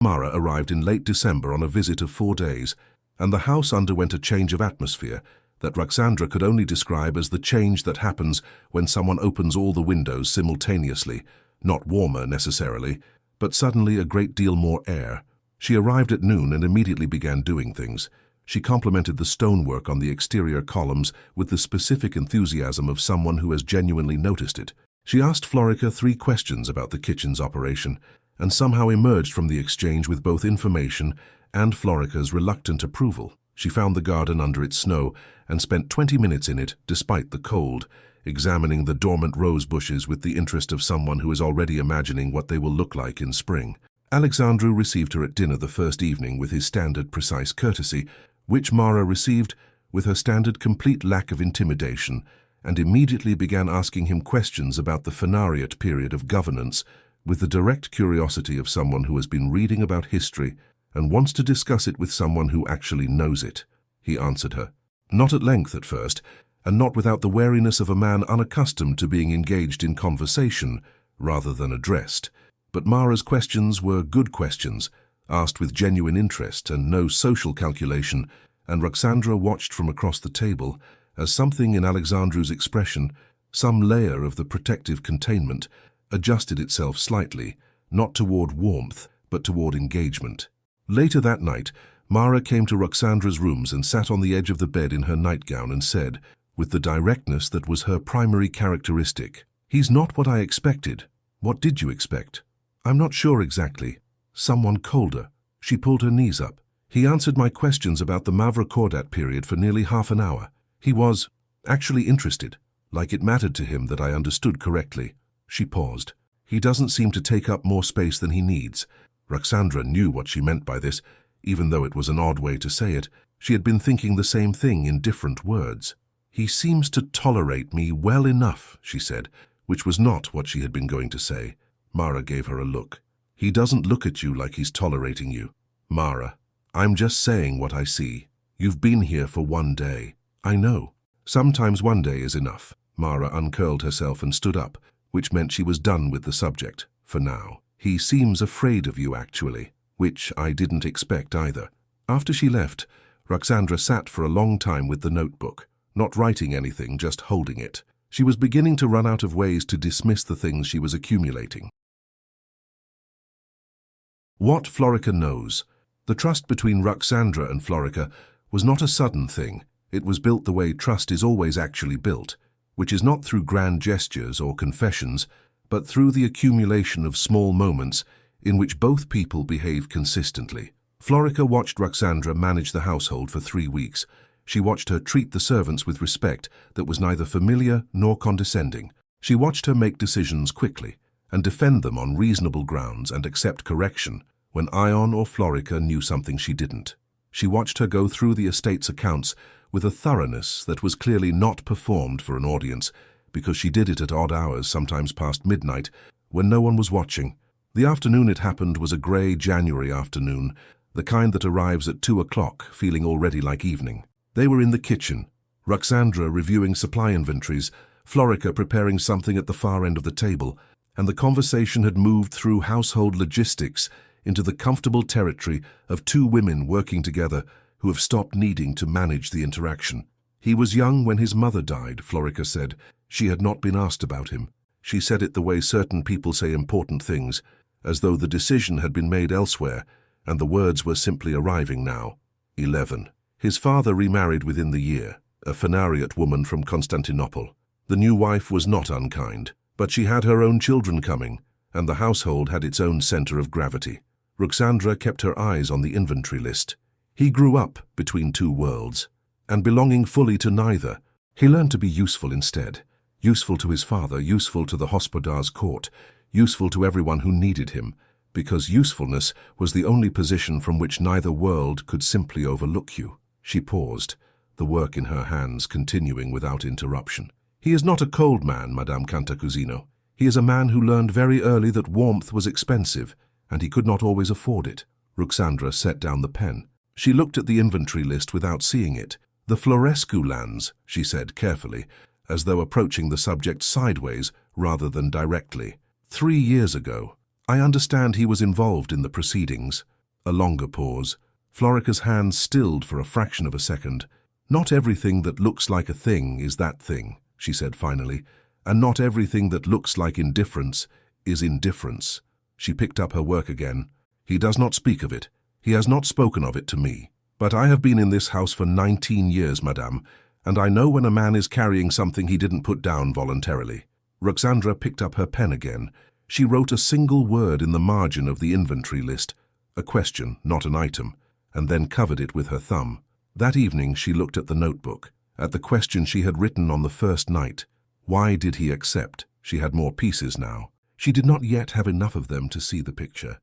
Mara arrived in late December on a visit of 4 days, and the house underwent a change of atmosphere that Ruxandra could only describe as the change that happens when someone opens all the windows simultaneously, not warmer necessarily, but suddenly a great deal more air. She arrived at noon and immediately began doing things. She complimented the stonework on the exterior columns with the specific enthusiasm of someone who has genuinely noticed it. She asked Florica 3 questions about the kitchen's operation, and somehow emerged from the exchange with both information and Florica's reluctant approval. She found the garden under its snow and spent 20 minutes in it, despite the cold, examining the dormant rose bushes with the interest of someone who is already imagining what they will look like in spring. Alexandru received her at dinner the first evening with his standard precise courtesy, which Mara received with her standard complete lack of intimidation, and immediately began asking him questions about the Phanariot period of governance with the direct curiosity of someone who has been reading about history and wants to discuss it with someone who actually knows it. He answered her. Not at length at first, and not without the wariness of a man unaccustomed to being engaged in conversation rather than addressed. But Mara's questions were good questions, asked with genuine interest and no social calculation, and Ruxandra watched from across the table as something in Alexandru's expression, some layer of the protective containment, adjusted itself slightly, not toward warmth, but toward engagement. Later that night, Mara came to Ruxandra's rooms and sat on the edge of the bed in her nightgown and said, with the directness that was her primary characteristic, "He's not what I expected." "What did you expect?" "I'm not sure exactly. Someone colder." She pulled her knees up. "He answered my questions about the Mavrocordat period for nearly half an hour. He was actually interested, like it mattered to him that I understood correctly." She paused. "He doesn't seem to take up more space than he needs." Ruxandra knew what she meant by this, even though it was an odd way to say it. She had been thinking the same thing in different words. "He seems to tolerate me well enough," she said, which was not what she had been going to say. Mara gave her a look. "He doesn't look at you like he's tolerating you." "Mara, I'm just saying what I see. You've been here for 1 day." "I know. Sometimes 1 day is enough." Mara uncurled herself and stood up, which meant she was done with the subject, for now. "He seems afraid of you, actually, which I didn't expect either." After she left, Ruxandra sat for a long time with the notebook, not writing anything, just holding it. She was beginning to run out of ways to dismiss the things she was accumulating. What Florica knows. The trust between Ruxandra and Florica was not a sudden thing. It was built the way trust is always actually built, which is not through grand gestures or confessions, but through the accumulation of small moments in which both people behave consistently. Florica watched Ruxandra manage the household for 3 weeks. She watched her treat the servants with respect that was neither familiar nor condescending. She watched her make decisions quickly and defend them on reasonable grounds and accept correction when Ion or Florica knew something she didn't. She watched her go through the estate's accounts with a thoroughness that was clearly not performed for an audience, because she did it at odd hours, sometimes past midnight, when no one was watching. The afternoon it happened was a grey January afternoon, the kind that arrives at 2 o'clock, feeling already like evening. They were in the kitchen, Ruxandra reviewing supply inventories, Florica preparing something at the far end of the table, and the conversation had moved through household logistics into the comfortable territory of 2 women working together who have stopped needing to manage the interaction. "He was young when his mother died," Florica said. She had not been asked about him. She said it the way certain people say important things, as though the decision had been made elsewhere, and the words were simply arriving now. 11. His father remarried within the year, a Phanariot woman from Constantinople. The new wife was not unkind. But she had her own children coming, and the household had its own center of gravity. Ruxandra kept her eyes on the inventory list. He grew up between two worlds, and belonging fully to neither, he learned to be useful instead. Useful to his father, useful to the Hospodar's court, useful to everyone who needed him, because usefulness was the only position from which neither world could simply overlook you. She paused, the work in her hands continuing without interruption. He is not a cold man, Madame Cantacuzino. He is a man who learned very early that warmth was expensive, and he could not always afford it. Ruxandra set down the pen. She looked at the inventory list without seeing it. The Florescu lands, she said carefully, as though approaching the subject sideways rather than directly. 3 years ago. I understand he was involved in the proceedings. A longer pause. Florica's hands stilled for a fraction of a second. Not everything that looks like a thing is that thing, she said finally, and not everything that looks like indifference is indifference. She picked up her work again. He does not speak of it. He has not spoken of it to me. But I have been in this house for 19 years, madame, and I know when a man is carrying something he didn't put down voluntarily. Ruxandra picked up her pen again. She wrote a single word in the margin of the inventory list, a question, not an item, and then covered it with her thumb. That evening she looked at the notebook, at the question she had written on the first night. Why did he accept? She had more pieces now. She did not yet have enough of them to see the picture.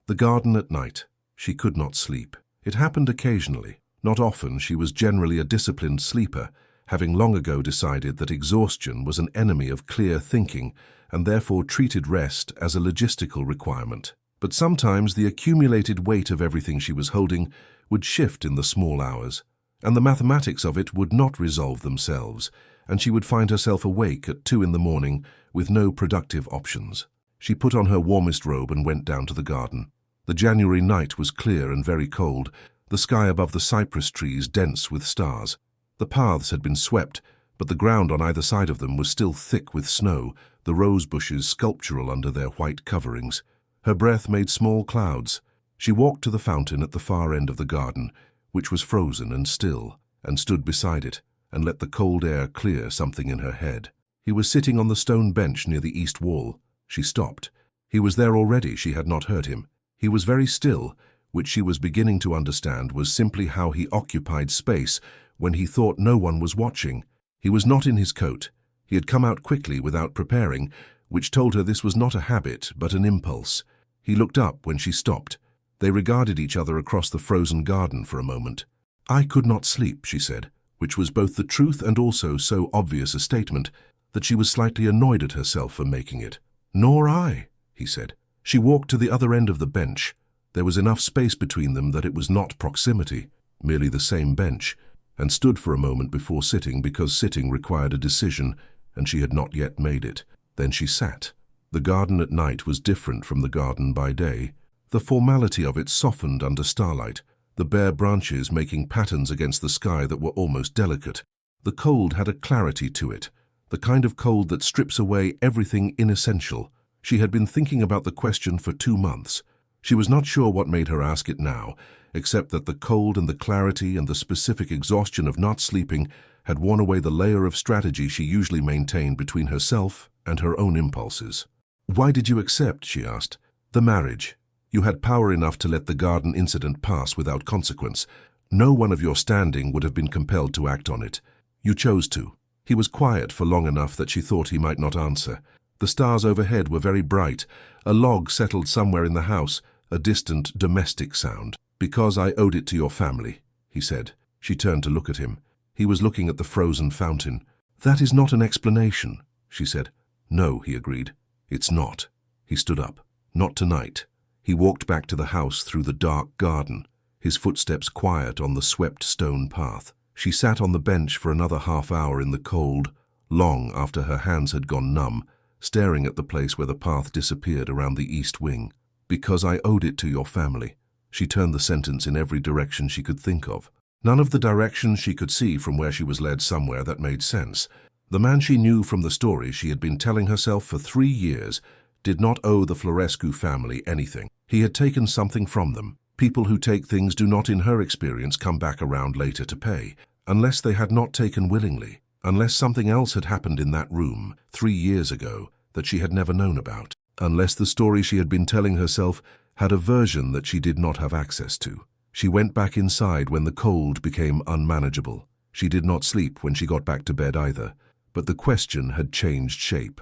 The garden at night. She could not sleep. It happened occasionally. Not often. She was generally a disciplined sleeper, having long ago decided that exhaustion was an enemy of clear thinking and therefore treated rest as a logistical requirement. But sometimes the accumulated weight of everything she was holding would shift in the small hours, and the mathematics of it would not resolve themselves, and she would find herself awake at 2 in the morning with no productive options. She put on her warmest robe and went down to the garden. The January night was clear and very cold, the sky above the cypress trees dense with stars. The paths had been swept, but the ground on either side of them was still thick with snow, the rose bushes sculptural under their white coverings. Her breath made small clouds. She walked to the fountain at the far end of the garden, which was frozen and still, and stood beside it, and let the cold air clear something in her head. He was sitting on the stone bench near the east wall. She stopped. He was there already. She had not heard him. He was very still, which she was beginning to understand was simply how he occupied space when he thought no one was watching. He was not in his coat. He had come out quickly without preparing, which told her this was not a habit but an impulse. He looked up when she stopped. They regarded each other across the frozen garden for a moment. I could not sleep, she said, which was both the truth and also so obvious a statement that she was slightly annoyed at herself for making it. Nor I, he said. She walked to the other end of the bench. There was enough space between them that it was not proximity, merely the same bench, and stood for a moment before sitting because sitting required a decision, and she had not yet made it. Then she sat. The garden at night was different from the garden by day. The formality of it softened under starlight, the bare branches making patterns against the sky that were almost delicate. The cold had a clarity to it, the kind of cold that strips away everything inessential. She had been thinking about the question for 2 months. She was not sure what made her ask it now, except that the cold and the clarity and the specific exhaustion of not sleeping had worn away the layer of strategy she usually maintained between herself and her own impulses. Why did you accept, she asked, the marriage? You had power enough to let the garden incident pass without consequence. No one of your standing would have been compelled to act on it. You chose to. He was quiet for long enough that she thought he might not answer. The stars overhead were very bright. A log settled somewhere in the house, a distant domestic sound. Because I owed it to your family, he said. She turned to look at him. He was looking at the frozen fountain. That is not an explanation, she said. No, he agreed. It's not. He stood up. Not tonight. He walked back to the house through the dark garden, his footsteps quiet on the swept stone path. She sat on the bench for another half-hour in the cold, long after her hands had gone numb, staring at the place where the path disappeared around the east wing. Because I owed it to your family. She turned the sentence in every direction she could think of. None of the directions she could see from where she was led somewhere that made sense. The man she knew from the story she had been telling herself for 3 years did not owe the Florescu family anything. He had taken something from them. People who take things do not, in her experience, come back around later to pay, unless they had not taken willingly. Unless something else had happened in that room 3 years ago that she had never known about. Unless the story she had been telling herself had a version that she did not have access to. She went back inside when the cold became unmanageable. She did not sleep when she got back to bed either, but the question had changed shape.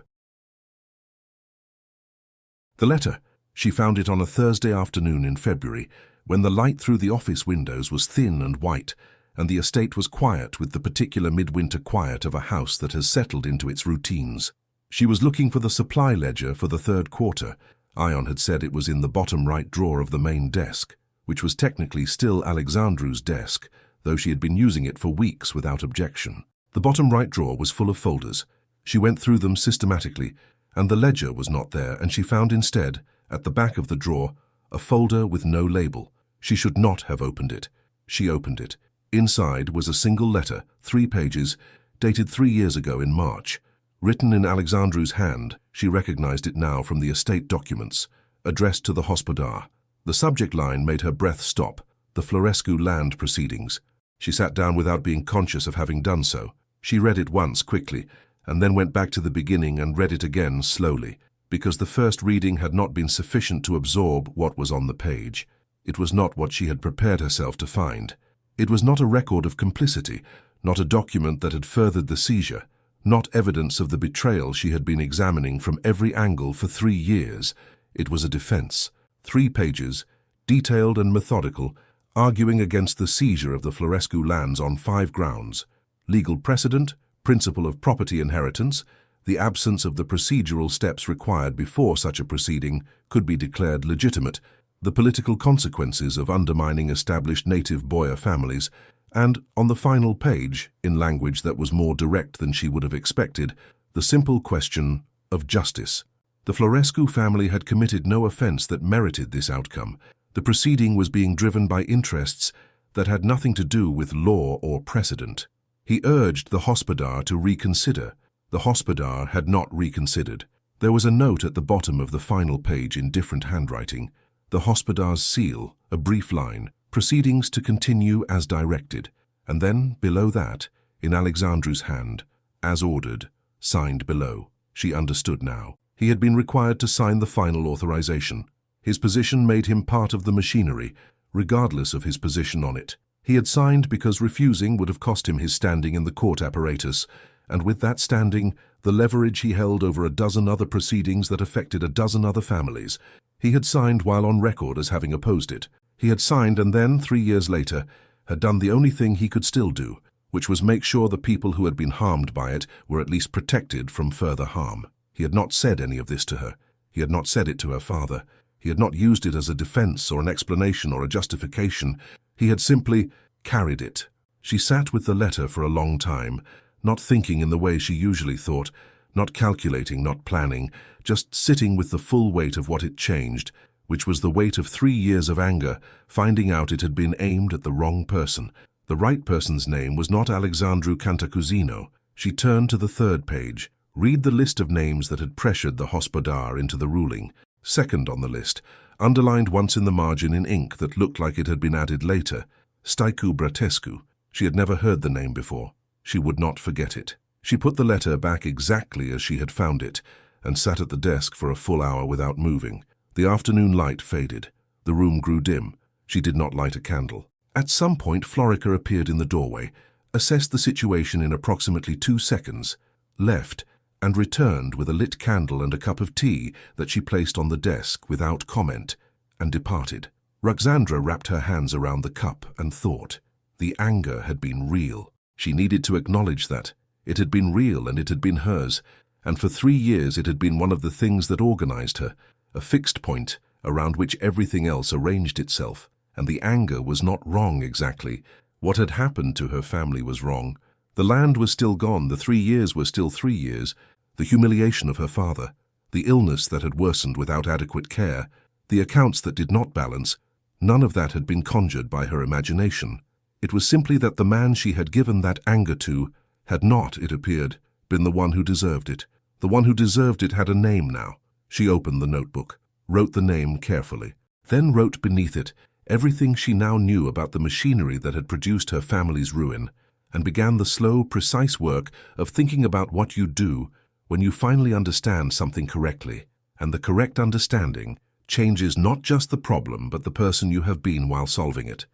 The letter. She found it on a Thursday afternoon in February, when the light through the office windows was thin and white, and the estate was quiet with the particular midwinter quiet of a house that has settled into its routines. She was looking for the supply ledger for the third quarter. Ion had said it was in the bottom right drawer of the main desk, which was technically still Alexandru's desk, though she had been using it for weeks without objection. The bottom right drawer was full of folders. She went through them systematically, and the ledger was not there, and she found instead, at the back of the drawer, a folder with no label. She should not have opened it. She opened it. Inside was a single letter, 3 pages, dated 3 years ago in March. Written in Alexandru's hand, she recognized it now from the estate documents, addressed to the hospodar. The subject line made her breath stop, the Florescu land proceedings. She sat down without being conscious of having done so. She read it once quickly, and then went back to the beginning and read it again slowly, because the first reading had not been sufficient to absorb what was on the page. It was not what she had prepared herself to find. It was not a record of complicity, not a document that had furthered the seizure, not evidence of the betrayal she had been examining from every angle for 3 years. It was a defense. 3 pages, detailed and methodical, arguing against the seizure of the Florescu lands on 5 grounds: legal precedent, principle of property inheritance, the absence of the procedural steps required before such a proceeding could be declared legitimate, the political consequences of undermining established native Boer families, and, on the final page, in language that was more direct than she would have expected, the simple question of justice. The Florescu family had committed no offense that merited this outcome. The proceeding was being driven by interests that had nothing to do with law or precedent. He urged the hospodar to reconsider. The hospodar had not reconsidered. There was a note at the bottom of the final page in different handwriting. The hospodar's seal, a brief line, proceedings to continue as directed, and then, below that, in Alexandru's hand, as ordered, signed below. She understood now. He had been required to sign the final authorization. His position made him part of the machinery, regardless of his position on it. He had signed because refusing would have cost him his standing in the court apparatus, and with that standing, the leverage he held over a dozen other proceedings that affected a dozen other families. He had signed while on record as having opposed it. He had signed and then, 3 years later, had done the only thing he could still do, which was make sure the people who had been harmed by it were at least protected from further harm. He had not said any of this to her. He had not said it to her father. He had not used it as a defense or an explanation or a justification. He had simply carried it. She sat with the letter for a long time, not thinking in the way she usually thought, not calculating, not planning, just sitting with the full weight of what it changed, which was the weight of 3 years of anger, finding out it had been aimed at the wrong person. The right person's name was not Alexandru Cantacuzino. She turned to the 3rd page. Read the list of names that had pressured the hospodar into the ruling. Second on the list, underlined once in the margin in ink that looked like it had been added later, Staicu Bratescu. She had never heard the name before. She would not forget it. She put the letter back exactly as she had found it, and sat at the desk for a full hour without moving. The afternoon light faded. The room grew dim. She did not light a candle. At some point, Florica appeared in the doorway, assessed the situation in approximately 2 seconds, left, and returned with a lit candle and a cup of tea that she placed on the desk without comment, and departed. Ruxandra wrapped her hands around the cup and thought. The anger had been real. She needed to acknowledge that. It had been real and it had been hers, and for 3 years it had been one of the things that organized her, a fixed point around which everything else arranged itself. And the anger was not wrong exactly. What had happened to her family was wrong. The land was still gone, the 3 years were still 3 years, the humiliation of her father, the illness that had worsened without adequate care, the accounts that did not balance, none of that had been conjured by her imagination. It was simply that the man she had given that anger to had not, it appeared, been the one who deserved it. The one who deserved it had a name now. She opened the notebook, wrote the name carefully, then wrote beneath it everything she now knew about the machinery that had produced her family's ruin, and began the slow, precise work of thinking about what you do when you finally understand something correctly, and the correct understanding changes not just the problem but the person you have been while solving it.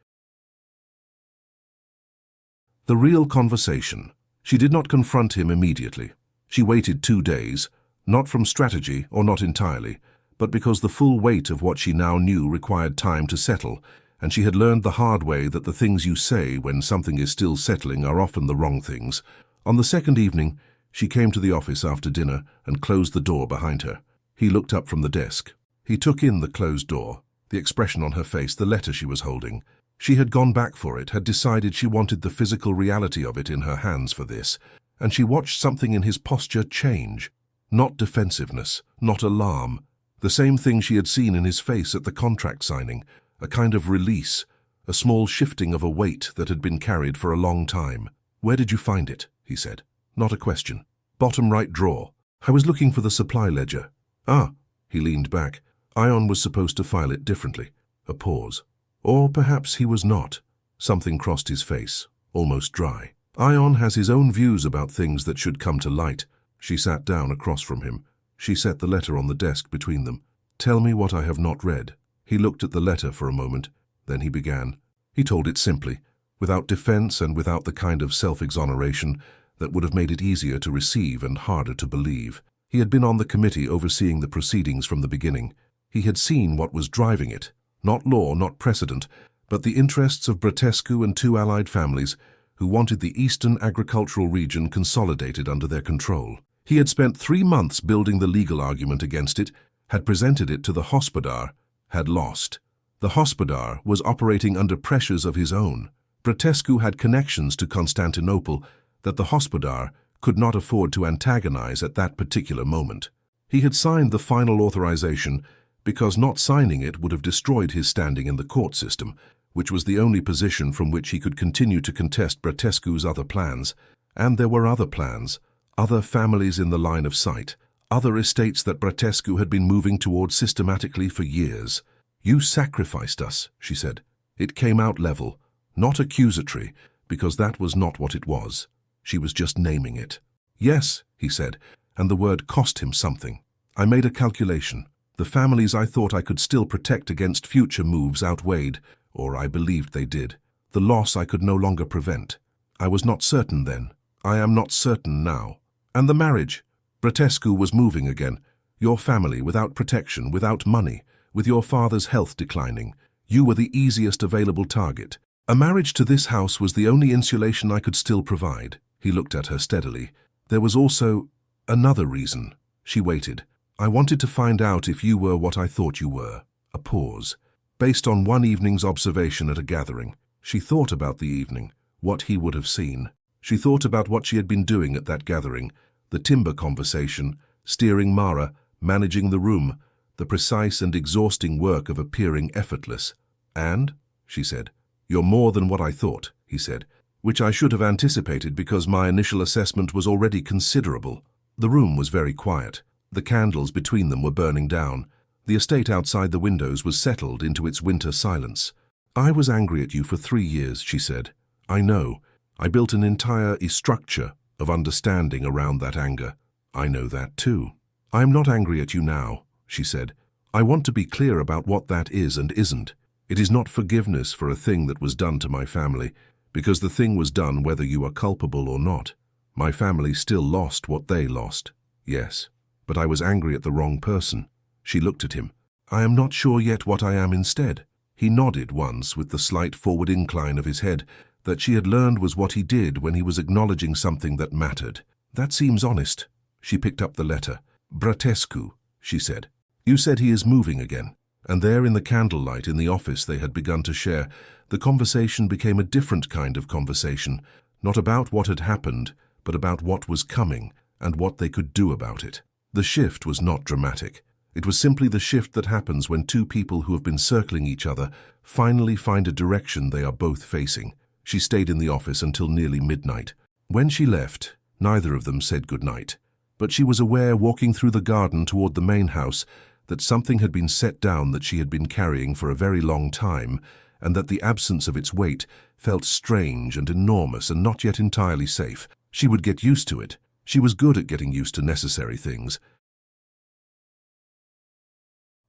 The real conversation. She did not confront him immediately. She waited 2 days, not from strategy or not entirely, but because the full weight of what she now knew required time to settle, and she had learned the hard way that the things you say when something is still settling are often the wrong things. On the second evening, she came to the office after dinner and closed the door behind her. He looked up from the desk. He took in the closed door, the expression on her face, the letter she was holding. She had gone back for it, had decided she wanted the physical reality of it in her hands for this, and she watched something in his posture change. Not defensiveness, not alarm. The same thing she had seen in his face at the contract signing, a kind of release, a small shifting of a weight that had been carried for a long time. "Where did you find it?" he said. Not a question. "Bottom right drawer. I was looking for the supply ledger." "Ah," he leaned back. Ion was supposed to file it differently. A pause. Or perhaps he was not. Something crossed his face, almost dry. Ion has his own views about things that should come to light. She sat down across from him. She set the letter on the desk between them. "Tell me what I have not read." He looked at the letter for a moment. Then he began. He told it simply, without defense and without the kind of self-exoneration that would have made it easier to receive and harder to believe. He had been on the committee overseeing the proceedings from the beginning. He had seen what was driving it. Not law, not precedent, but the interests of Bratescu and 2 allied families who wanted the eastern agricultural region consolidated under their control. He had spent 3 months building the legal argument against it, had presented it to the Hospodar, had lost. The Hospodar was operating under pressures of his own. Bratescu had connections to Constantinople that the Hospodar could not afford to antagonize at that particular moment. He had signed the final authorization because not signing it would have destroyed his standing in the court system, which was the only position from which he could continue to contest Bratescu's other plans. And there were other plans, other families in the line of sight, other estates that Bratescu had been moving toward systematically for years. "You sacrificed us," she said. It came out level, not accusatory, because that was not what it was. She was just naming it. "Yes," he said, and the word cost him something. "I made a calculation. The families I thought I could still protect against future moves outweighed, or I believed they did, the loss I could no longer prevent. I was not certain then. I am not certain now. And the marriage. Bratescu was moving again. Your family, without protection, without money, with your father's health declining. You were the easiest available target. A marriage to this house was the only insulation I could still provide." He looked at her steadily. "There was also another reason." She waited. "I wanted to find out if you were what I thought you were." A pause. Based on one evening's observation at a gathering. She thought about the evening, what he would have seen. She thought about what she had been doing at that gathering, the timber conversation, steering Mara, managing the room, the precise and exhausting work of appearing effortless. "And," she said, "you're more than what I thought," he said, which I should have anticipated because my initial assessment was already considerable. The room was very quiet. The candles between them were burning down. The estate outside the windows was settled into its winter silence. "I was angry at you for 3 years," she said. "I know. I built an entire structure of understanding around that anger. I know that too. I am not angry at you now," she said. "I want to be clear about what that is and isn't. It is not forgiveness for a thing that was done to my family, because the thing was done whether you are culpable or not. My family still lost what they lost. Yes, but I was angry at the wrong person." She looked at him. "I am not sure yet what I am instead." He nodded once with the slight forward incline of his head that she had learned was what he did when he was acknowledging something that mattered. "That seems honest." She picked up the letter. "Bratescu," she said. "You said he is moving again." And there in the candlelight in the office they had begun to share, the conversation became a different kind of conversation, not about what had happened, but about what was coming and what they could do about it. The shift was not dramatic. It was simply the shift that happens when 2 people who have been circling each other finally find a direction they are both facing. She stayed in the office until nearly midnight. When she left, neither of them said goodnight, but she was aware walking through the garden toward the main house that something had been set down that she had been carrying for a very long time and that the absence of its weight felt strange and enormous and not yet entirely safe. She would get used to it. She was good at getting used to necessary things.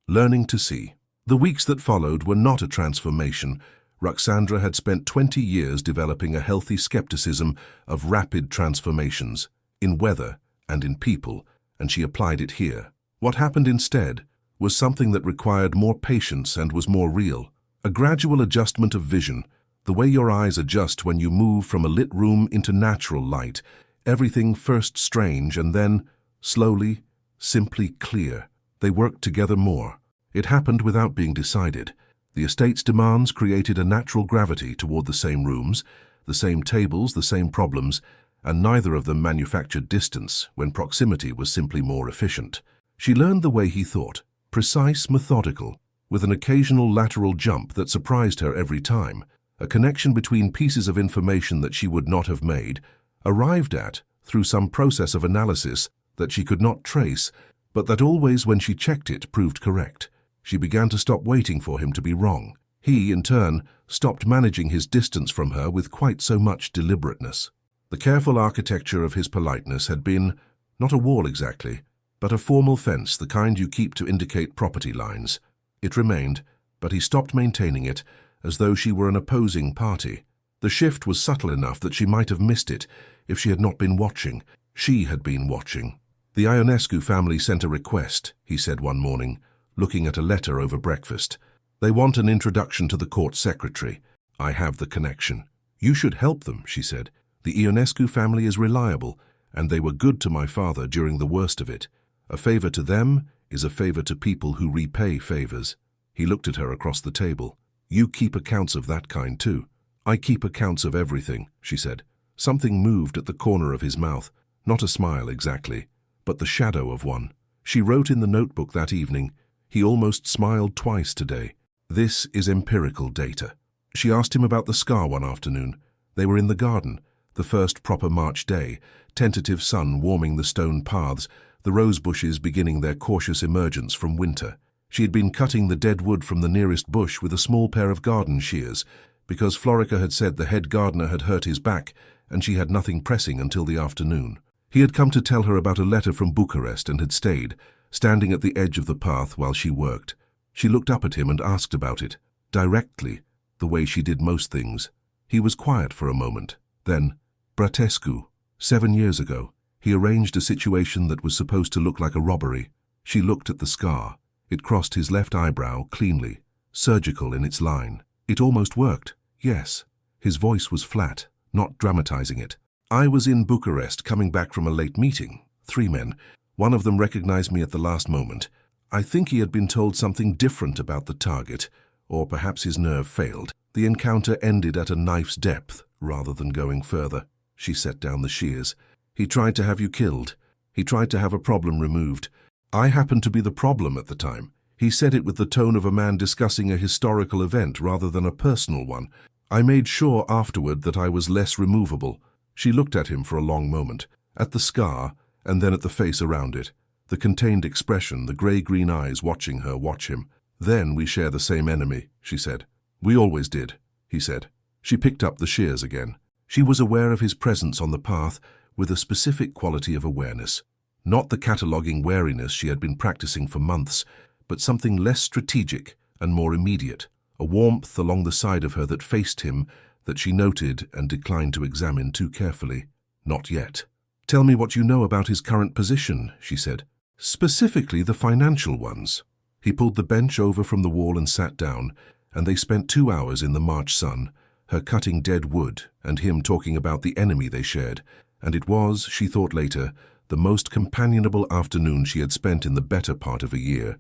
Learning to see. The weeks that followed were not a transformation. Ruxandra had spent 20 years developing a healthy skepticism of rapid transformations, in weather and in people, and she applied it here. What happened instead was something that required more patience and was more real. A gradual adjustment of vision, the way your eyes adjust when you move from a lit room into natural light, everything first strange and then, slowly, simply clear. They worked together more. It happened without being decided. The estate's demands created a natural gravity toward the same rooms, the same tables, the same problems, and neither of them manufactured distance when proximity was simply more efficient. She learned the way he thought, precise, methodical, with an occasional lateral jump that surprised her every time, a connection between pieces of information that she would not have made, arrived at through some process of analysis that she could not trace, but that always when she checked it proved correct. She began to stop waiting for him to be wrong. He, in turn, stopped managing his distance from her with quite so much deliberateness. The careful architecture of his politeness had been, not a wall exactly, but a formal fence, the kind you keep to indicate property lines. It remained, but he stopped maintaining it, as though she were an opposing party. The shift was subtle enough that she might have missed it if she had not been watching. She had been watching. The Ionescu family sent a request, he said one morning, looking at a letter over breakfast. They want an introduction to the court secretary. I have the connection. You should help them, she said. The Ionescu family is reliable, and they were good to my father during the worst of it. A favor to them is a favor to people who repay favors. He looked at her across the table. You keep accounts of that kind too. I keep accounts of everything, she said. Something moved at the corner of his mouth, not a smile exactly, but the shadow of one. She wrote in the notebook that evening, he almost smiled twice today. This is empirical data. She asked him about the scar one afternoon. They were in the garden, the first proper March day, tentative sun warming the stone paths, the rose bushes beginning their cautious emergence from winter. She had been cutting the dead wood from the nearest bush with a small pair of garden shears, because Florica had said the head gardener had hurt his back and she had nothing pressing until the afternoon. He had come to tell her about a letter from Bucharest and had stayed, standing at the edge of the path while she worked. She looked up at him and asked about it, directly, the way she did most things. He was quiet for a moment. Then, Bratescu, 7 years ago, he arranged a situation that was supposed to look like a robbery. She looked at the scar. It crossed his left eyebrow cleanly, surgical in its line. It almost worked, yes. His voice was flat, not dramatizing it. I was in Bucharest coming back from a late meeting. 3 men. One of them recognized me at the last moment. I think he had been told something different about the target, or perhaps his nerve failed. The encounter ended at a knife's depth, rather than going further. She set down the shears. He tried to have you killed. He tried to have a problem removed. I happened to be the problem at the time. He said it with the tone of a man discussing a historical event rather than a personal one. I made sure afterward that I was less removable. She looked at him for a long moment, at the scar, and then at the face around it, the contained expression, the grey-green eyes watching her watch him. Then we share the same enemy, she said. We always did, he said. She picked up the shears again. She was aware of his presence on the path with a specific quality of awareness. Not the cataloguing wariness she had been practicing for months, but something less strategic and more immediate, a warmth along the side of her that faced him that she noted and declined to examine too carefully. Not yet. Tell me what you know about his current position, she said. Specifically the financial ones. He pulled the bench over from the wall and sat down, and they spent 2 hours in the March sun, her cutting dead wood and him talking about the enemy they shared, and it was, she thought later, the most companionable afternoon she had spent in the better part of a year.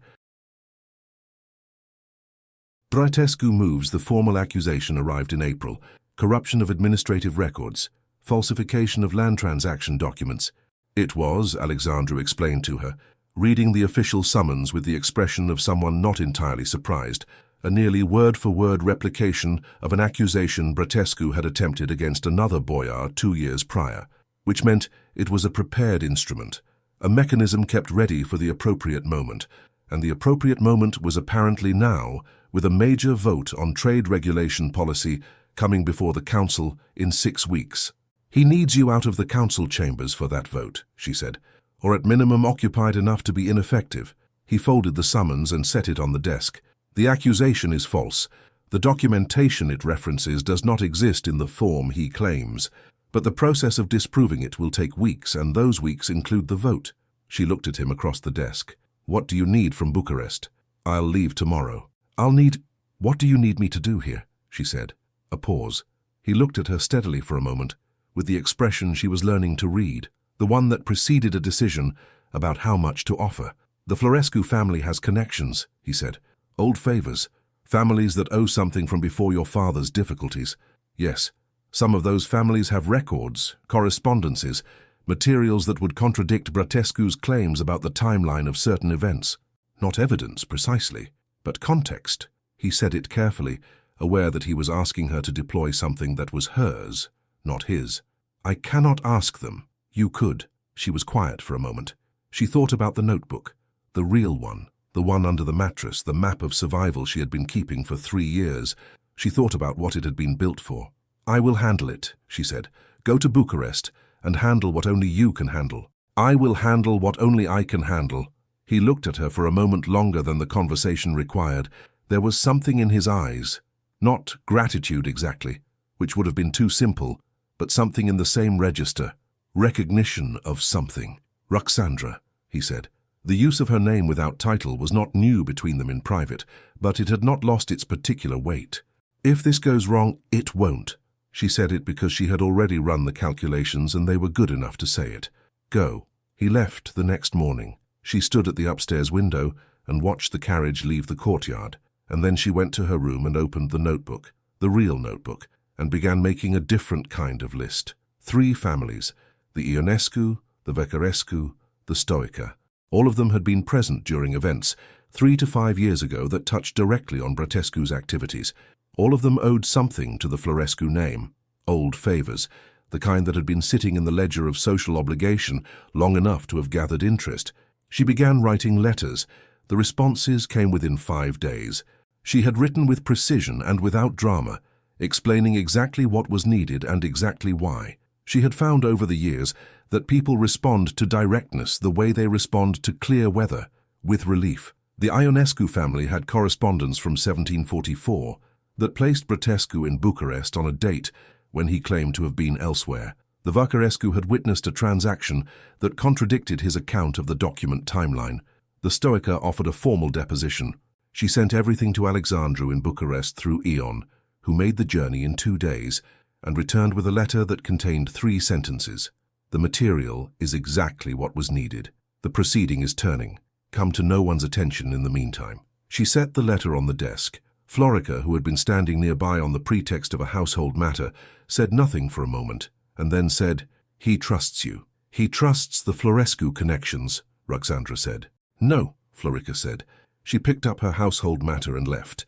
Bratescu moves. The formal accusation arrived in April. Corruption of administrative records. Falsification of land transaction documents. It was, Alexandra explained to her, reading the official summons with the expression of someone not entirely surprised, a nearly word-for-word replication of an accusation Bratescu had attempted against another boyar 2 years prior, which meant it was a prepared instrument, a mechanism kept ready for the appropriate moment, and the appropriate moment was apparently now with a major vote on trade regulation policy coming before the council in 6 weeks. "He needs you out of the council chambers for that vote," she said, "or at minimum occupied enough to be ineffective." He folded the summons and set it on the desk. "The accusation is false. The documentation it references does not exist in the form he claims, but the process of disproving it will take weeks, and those weeks include the vote." She looked at him across the desk. "What do you need from Bucharest?" "I'll leave tomorrow." What do you need me to do here?" she said. A pause. He looked at her steadily for a moment, with the expression she was learning to read, the one that preceded a decision about how much to offer. "The Florescu family has connections," he said. "Old favors, families that owe something from before your father's difficulties. Yes, some of those families have records, correspondences, materials that would contradict Bratescu's claims about the timeline of certain events. Not evidence, precisely, but context." He said it carefully, aware that he was asking her to deploy something that was hers, not his. "I cannot ask them." "You could." She was quiet for a moment. She thought about the notebook, the real one, the one under the mattress, the map of survival she had been keeping for 3 years. She thought about what it had been built for. "I will handle it," she said. "Go to Bucharest and handle what only you can handle." "I will handle what only I can handle." He looked at her for a moment longer than the conversation required. There was something in his eyes, not gratitude exactly, which would have been too simple, but something in the same register, recognition of something. "Ruxandra," he said. The use of her name without title was not new between them in private, but it had not lost its particular weight. "If this goes wrong, it won't." She said it because she had already run the calculations and they were good enough to say it. "Go." He left the next morning. She stood at the upstairs window and watched the carriage leave the courtyard, and then she went to her room and opened the notebook, the real notebook, and began making a different kind of list. 3 families, the Ionescu, the Vocarescu, the Stoica. All of them had been present during events 3 to 5 years ago that touched directly on Bratescu's activities. All of them owed something to the Florescu name, old favors, the kind that had been sitting in the ledger of social obligation long enough to have gathered interest. She began writing letters. The responses came within 5 days. She had written with precision and without drama, explaining exactly what was needed and exactly why. She had found over the years that people respond to directness the way they respond to clear weather, with relief. The Ionescu family had correspondence from 1744 that placed Bratescu in Bucharest on a date when he claimed to have been elsewhere. The Vocarescu had witnessed a transaction that contradicted his account of the document timeline. The Stoica offered a formal deposition. She sent everything to Alexandru in Bucharest through Ion, who made the journey in 2 days, and returned with a letter that contained 3 sentences. "The material is exactly what was needed. The proceeding is turning. Come to no one's attention in the meantime." She set the letter on the desk. Florica, who had been standing nearby on the pretext of a household matter, said nothing for a moment, and then said, "He trusts you." "He trusts the Florescu connections," Ruxandra said. "No," Florica said. She picked up her household matter and left.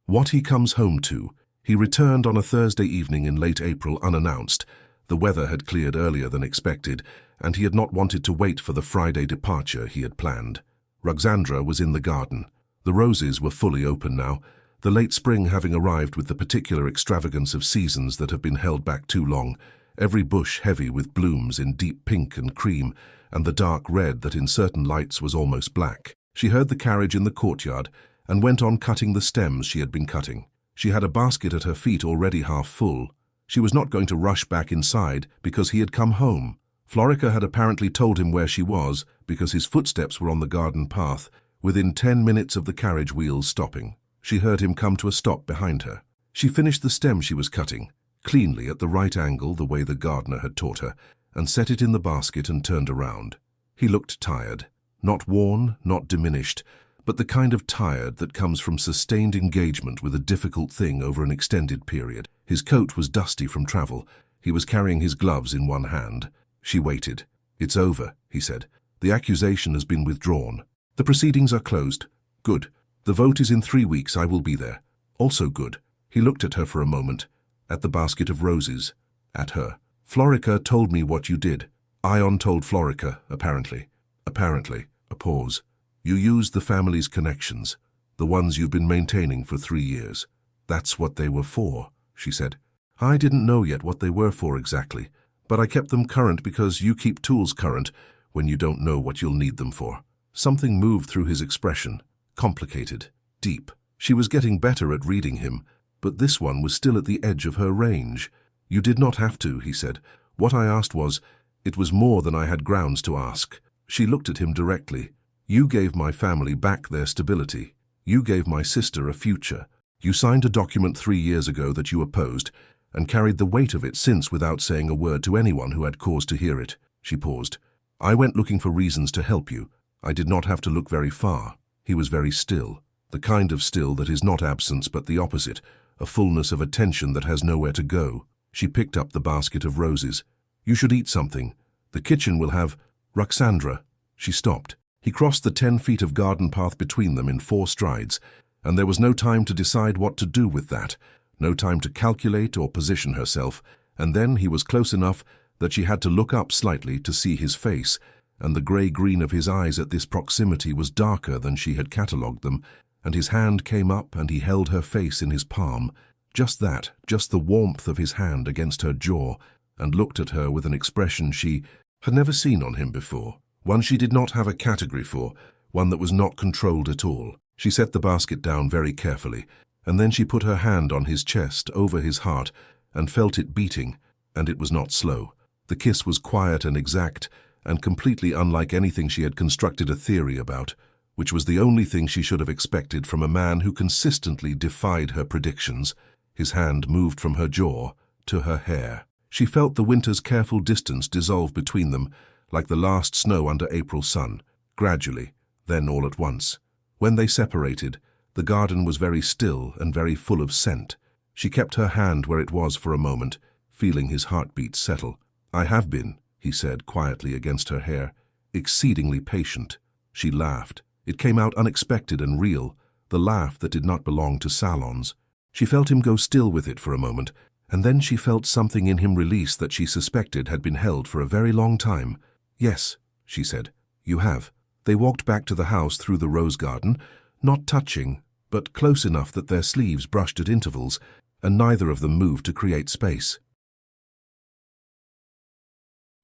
What he comes home to. He returned on a Thursday evening in late April unannounced. The weather had cleared earlier than expected, and he had not wanted to wait for the Friday departure he had planned. Ruxandra was in the garden. The roses were fully open now, the late spring having arrived with the particular extravagance of seasons that have been held back too long, every bush heavy with blooms in deep pink and cream, and the dark red that in certain lights was almost black. She heard the carriage in the courtyard and went on cutting the stems she had been cutting. She had a basket at her feet already half full. She was not going to rush back inside because he had come home. Florica had apparently told him where she was because his footsteps were on the garden path, within 10 minutes of the carriage wheels stopping. She heard him come to a stop behind her. She finished the stem she was cutting, cleanly at the right angle the way the gardener had taught her, and set it in the basket and turned around. He looked tired, not worn, not diminished, but the kind of tired that comes from sustained engagement with a difficult thing over an extended period. His coat was dusty from travel. He was carrying his gloves in one hand. She waited. "It's over," he said. "The accusation has been withdrawn. The proceedings are closed." "Good. The vote is in 3 weeks. I will be there." "Also good." He looked at her for a moment, at the basket of roses, at her. "Florica told me what you did." Ion told Florica, apparently. A pause. You used the family's connections, the ones you've been maintaining for 3 years. That's what they were for, she said. I didn't know yet what they were for exactly, but I kept them current because you keep tools current when you don't know what you'll need them for. Something moved through his expression, complicated, deep. She was getting better at reading him, but this one was still at the edge of her range. You did not have to, he said. What I asked was, it was more than I had grounds to ask. She looked at him directly. You gave my family back their stability. You gave my sister a future. You signed a document 3 years ago that you opposed, and carried the weight of it since without saying a word to anyone who had cause to hear it. She paused. I went looking for reasons to help you. I did not have to look very far. He was very still. The kind of still that is not absence but the opposite, a fullness of attention that has nowhere to go. She picked up the basket of roses. You should eat something. The kitchen will have... Ruxandra. She stopped. He crossed the 10 feet of garden path between them in 4 strides, and there was no time to decide what to do with that, no time to calculate or position herself, and then he was close enough that she had to look up slightly to see his face, and the grey-green of his eyes at this proximity was darker than she had catalogued them, and his hand came up and he held her face in his palm, just that, just the warmth of his hand against her jaw, and looked at her with an expression she had never seen on him before, one she did not have a category for, one that was not controlled at all. She set the basket down very carefully, and then she put her hand on his chest over his heart and felt it beating, and it was not slow. The kiss was quiet and exact, and completely unlike anything she had constructed a theory about, which was the only thing she should have expected from a man who consistently defied her predictions. His hand moved from her jaw to her hair. She felt the winter's careful distance dissolve between them, like the last snow under April sun, gradually, then all at once. When they separated, the garden was very still and very full of scent. She kept her hand where it was for a moment, feeling his heartbeat settle. I have been, he said quietly against her hair, exceedingly patient. She laughed. It came out unexpected and real, the laugh that did not belong to salons. She felt him go still with it for a moment, and then she felt something in him release that she suspected had been held for a very long time. Yes, she said, you have. They walked back to the house through the rose garden, not touching, but close enough that their sleeves brushed at intervals, and neither of them moved to create space.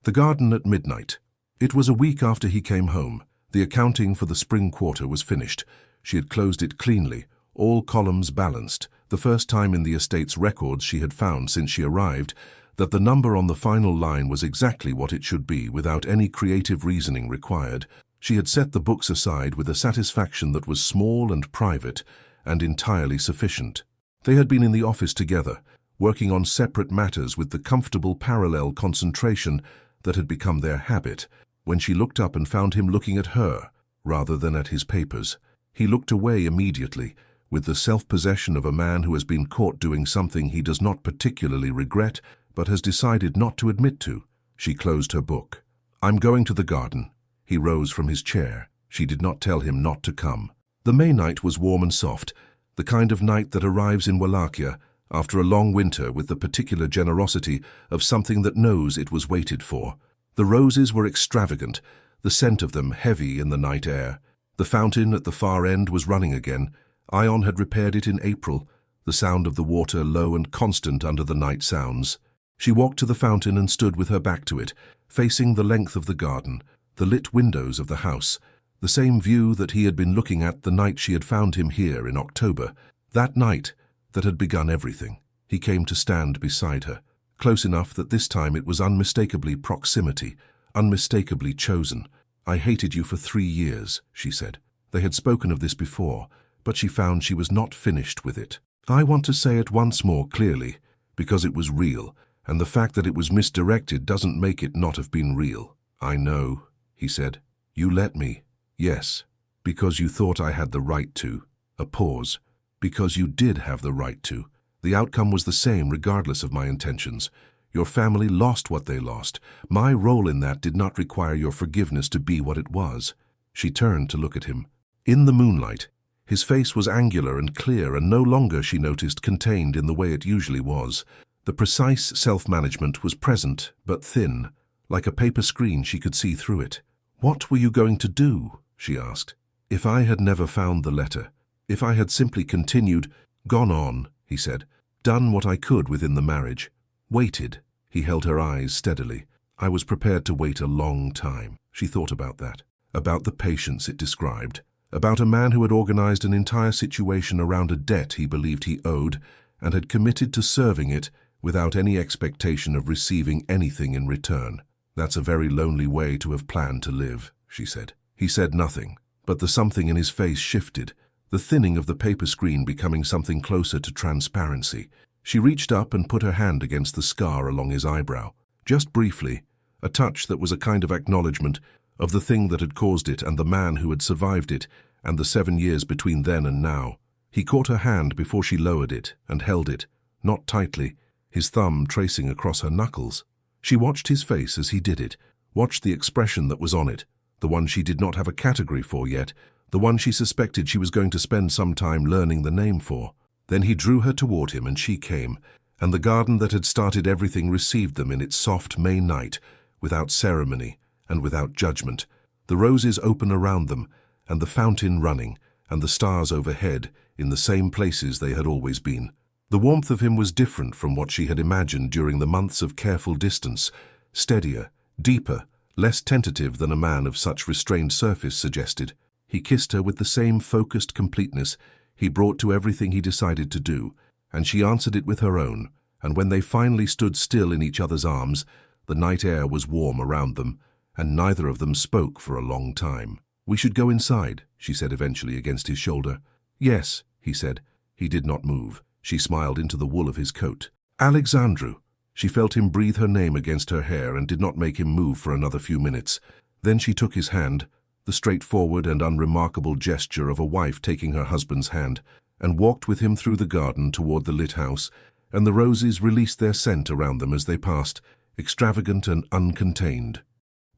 The garden at midnight. It was a week after he came home. The accounting for the spring quarter was finished. She had closed it cleanly, all columns balanced, the first time in the estate's records she had found since she arrived that the number on the final line was exactly what it should be without any creative reasoning required. She had set the books aside with a satisfaction that was small and private and entirely sufficient. They had been in the office together, working on separate matters with the comfortable parallel concentration that had become their habit, when she looked up and found him looking at her rather than at his papers. He looked away immediately, with the self-possession of a man who has been caught doing something he does not particularly regret but has decided not to admit to. She closed her book. I'm going to the garden. He rose from his chair. She did not tell him not to come. The May night was warm and soft, the kind of night that arrives in Wallachia after a long winter with the particular generosity of something that knows it was waited for. The roses were extravagant, the scent of them heavy in the night air. The fountain at the far end was running again. Ion had repaired it in April, the sound of the water low and constant under the night sounds. She walked to the fountain and stood with her back to it, facing the length of the garden, the lit windows of the house, the same view that he had been looking at the night she had found him here in October, that night that had begun everything. He came to stand beside her, close enough that this time it was unmistakably proximity, unmistakably chosen. I hated you for 3 years, she said. They had spoken of this before, but she found she was not finished with it. I want to say it once more clearly, because it was real, and the fact that it was misdirected doesn't make it not have been real. I know, he said. You let me. Yes, because you thought I had the right to. A pause. Because you did have the right to. The outcome was the same regardless of my intentions. Your family lost what they lost. My role in that did not require your forgiveness to be what it was. She turned to look at him. In the moonlight, his face was angular and clear and no longer, she noticed, contained in the way it usually was. The precise self-management was present, but thin. Like a paper screen, she could see through it. What were you going to do? She asked. If I had never found the letter, if I had simply continued, gone on, he said, done what I could within the marriage, waited. He held her eyes steadily. I was prepared to wait a long time. She thought about that, about the patience it described, about a man who had organized an entire situation around a debt he believed he owed and had committed to serving it without any expectation of receiving anything in return. That's a very lonely way to have planned to live, she said. He said nothing, but the something in his face shifted, the thinning of the paper screen becoming something closer to transparency. She reached up and put her hand against the scar along his eyebrow, just briefly, a touch that was a kind of acknowledgement of the thing that had caused it and the man who had survived it and the 7 years between then and now. He caught her hand before she lowered it and held it, not tightly, his thumb tracing across her knuckles. She watched his face as he did it, watched the expression that was on it, the one she did not have a category for yet, the one she suspected she was going to spend some time learning the name for. Then he drew her toward him and she came, and the garden that had started everything received them in its soft May night, without ceremony and without judgment, the roses open around them, and the fountain running, and the stars overhead in the same places they had always been. The warmth of him was different from what she had imagined during the months of careful distance, steadier, deeper, less tentative than a man of such restrained surface suggested. He kissed her with the same focused completeness he brought to everything he decided to do, and she answered it with her own, and when they finally stood still in each other's arms, the night air was warm around them, and neither of them spoke for a long time. "We should go inside," she said eventually against his shoulder. "Yes," he said. He did not move. She smiled into the wool of his coat. "Alexandru." She felt him breathe her name against her hair and did not make him move for another few minutes. Then she took his hand, the straightforward and unremarkable gesture of a wife taking her husband's hand, and walked with him through the garden toward the lit house, and the roses released their scent around them as they passed, extravagant and uncontained.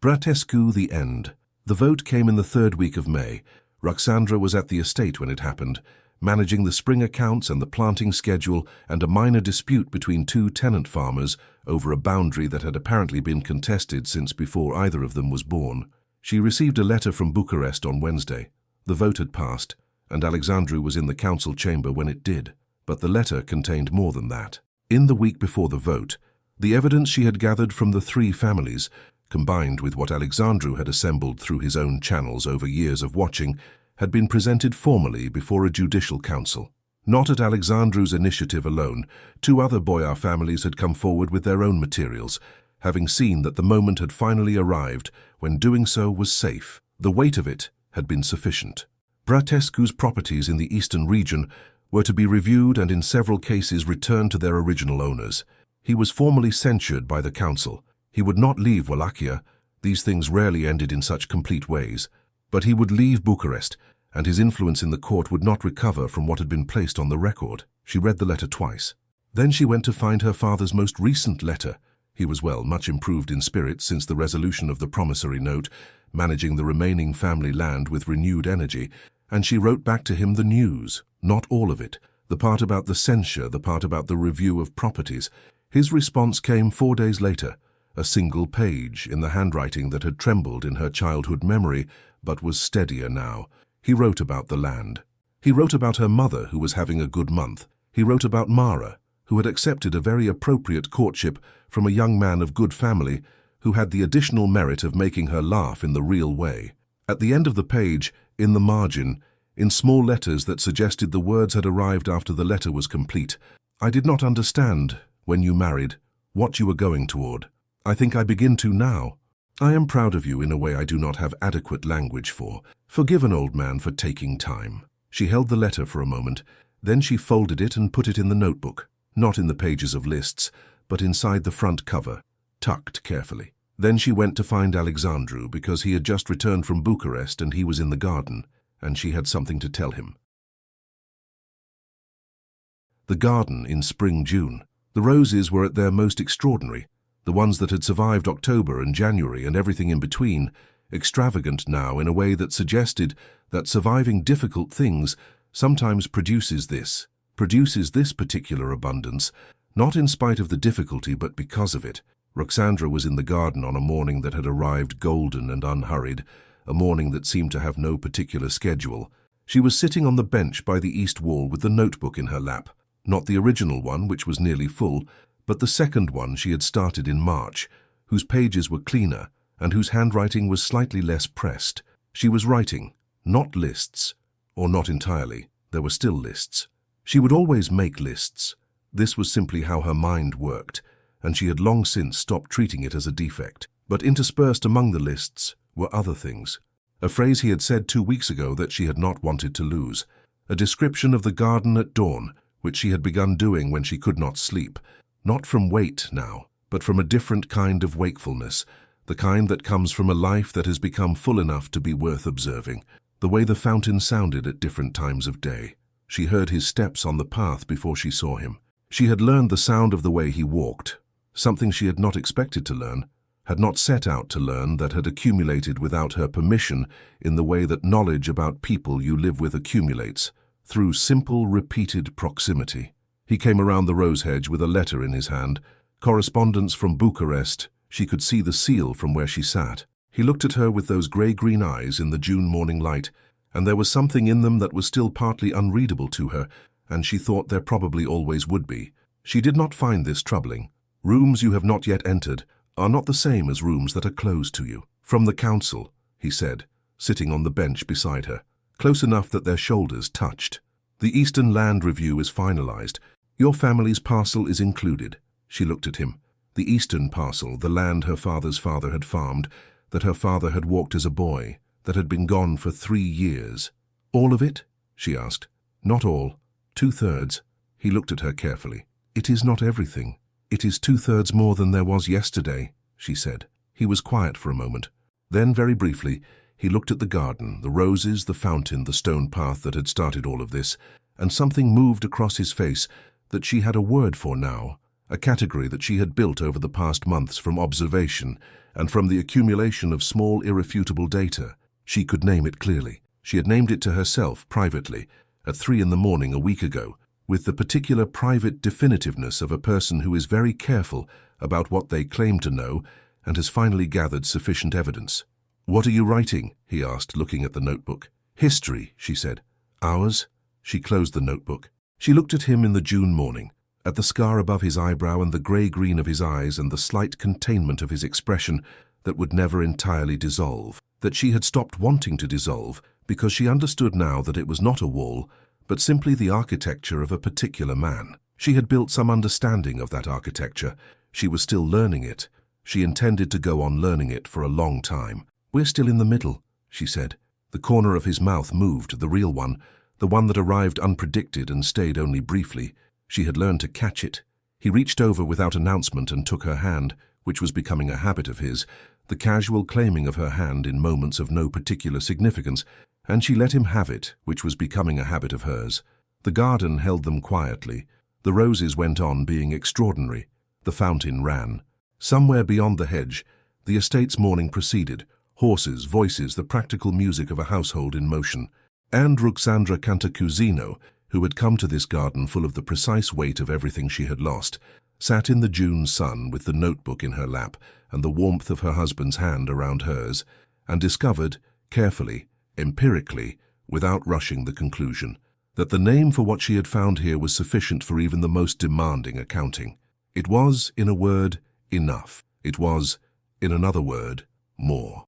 Bratescu, the end. The vote came in the 3rd week of May. Ruxandra was at the estate when it happened, managing the spring accounts and the planting schedule and a minor dispute between 2 tenant farmers over a boundary that had apparently been contested since before either of them was born. She received a letter from Bucharest on Wednesday. The vote had passed, and Alexandru was in the council chamber when it did. But the letter contained more than that. In the week before the vote, the evidence she had gathered from the 3 families, combined with what Alexandru had assembled through his own channels over years of watching, had been presented formally before a judicial council. Not at Alexandru's initiative alone, 2 other boyar families had come forward with their own materials, having seen that the moment had finally arrived when doing so was safe. The weight of it had been sufficient. Bratescu's properties in the eastern region were to be reviewed and in several cases returned to their original owners. He was formally censured by the council. He would not leave Wallachia. These things rarely ended in such complete ways. But he would leave Bucharest, and his influence in the court would not recover from what had been placed on the record. She read the letter twice. Then she went to find her father's most recent letter. He was, well, much improved in spirit since the resolution of the promissory note, managing the remaining family land with renewed energy, and she wrote back to him the news, not all of it, the part about the censure, the part about the review of properties. His response came 4 days later, a single page in the handwriting that had trembled in her childhood memory, but was steadier now. He wrote about the land. He wrote about her mother, who was having a good month. He wrote about Mara, who had accepted a very appropriate courtship from a young man of good family who had the additional merit of making her laugh in the real way. At the end of the page, in the margin, in small letters that suggested the words had arrived after the letter was complete, "I did not understand, when you married, what you were going toward. I think I begin to now. I am proud of you in a way I do not have adequate language for. Forgive an old man for taking time." She held the letter for a moment, then she folded it and put it in the notebook, not in the pages of lists, but inside the front cover, tucked carefully. Then she went to find Alexandru because he had just returned from Bucharest and he was in the garden, and she had something to tell him. The garden in spring-June. The roses were at their most extraordinary, the ones that had survived October and January and everything in between, extravagant now in a way that suggested that surviving difficult things sometimes produces this particular abundance, not in spite of the difficulty but because of it. Ruxandra was in the garden on a morning that had arrived golden and unhurried, a morning that seemed to have no particular schedule. She was sitting on the bench by the east wall with the notebook in her lap, not the original one, which was nearly full, but the second one she had started in March, whose pages were cleaner and whose handwriting was slightly less pressed. She was writing, not lists, or not entirely. There were still lists. She would always make lists. This was simply how her mind worked, and she had long since stopped treating it as a defect. But interspersed among the lists were other things. A phrase he had said 2 weeks ago that she had not wanted to lose. A description of the garden at dawn, which she had begun doing when she could not sleep. Not from weight now, but from a different kind of wakefulness, the kind that comes from a life that has become full enough to be worth observing. The way the fountain sounded at different times of day. She heard his steps on the path before she saw him. She had learned the sound of the way he walked, something she had not expected to learn, had not set out to learn, that had accumulated without her permission in the way that knowledge about people you live with accumulates, through simple, repeated proximity. He came around the rose hedge with a letter in his hand, correspondence from Bucharest. She could see the seal from where she sat. He looked at her with those grey-green eyes in the June morning light, and there was something in them that was still partly unreadable to her, and she thought there probably always would be. She did not find this troubling. Rooms you have not yet entered are not the same as rooms that are closed to you. From the council, he said, sitting on the bench beside her, close enough that their shoulders touched. The Eastern Land Review is finalized. Your family's parcel is included. She looked at him. The eastern parcel, the land her father's father had farmed, that her father had walked as a boy, that had been gone for 3 years. All of it? She asked. Not all. 2/3. He looked at her carefully. It is not everything. It is 2/3 more than there was yesterday, she said. He was quiet for a moment. Then, very briefly, he looked at the garden, the roses, the fountain, the stone path that had started all of this, and something moved across his face that she had a word for now, a category that she had built over the past months from observation and from the accumulation of small, irrefutable data. She could name it clearly. She had named it to herself, privately, at 3 in the morning a week ago, with the particular private definitiveness of a person who is very careful about what they claim to know and has finally gathered sufficient evidence. "What are you writing?" he asked, looking at the notebook. "History," she said. "Ours?" She closed the notebook. She looked at him in the June morning, at the scar above his eyebrow and the grey-green of his eyes and the slight containment of his expression that would never entirely dissolve, that she had stopped wanting to dissolve because she understood now that it was not a wall, but simply the architecture of a particular man. She had built some understanding of that architecture. She was still learning it. She intended to go on learning it for a long time. "We're still in the middle," she said. The corner of his mouth moved, the real one, the one that arrived unpredicted and stayed only briefly. She had learned to catch it. He reached over without announcement and took her hand, which was becoming a habit of his, the casual claiming of her hand in moments of no particular significance, and she let him have it, which was becoming a habit of hers. The garden held them quietly. The roses went on being extraordinary. The fountain ran. Somewhere beyond the hedge, the estate's morning proceeded. Horses, voices, the practical music of a household in motion. And Ruxandra Cantacuzino, who had come to this garden full of the precise weight of everything she had lost, sat in the June sun with the notebook in her lap and the warmth of her husband's hand around hers, and discovered, carefully, empirically, without rushing the conclusion, that the name for what she had found here was sufficient for even the most demanding accounting. It was, in a word, enough. It was, in another word, more.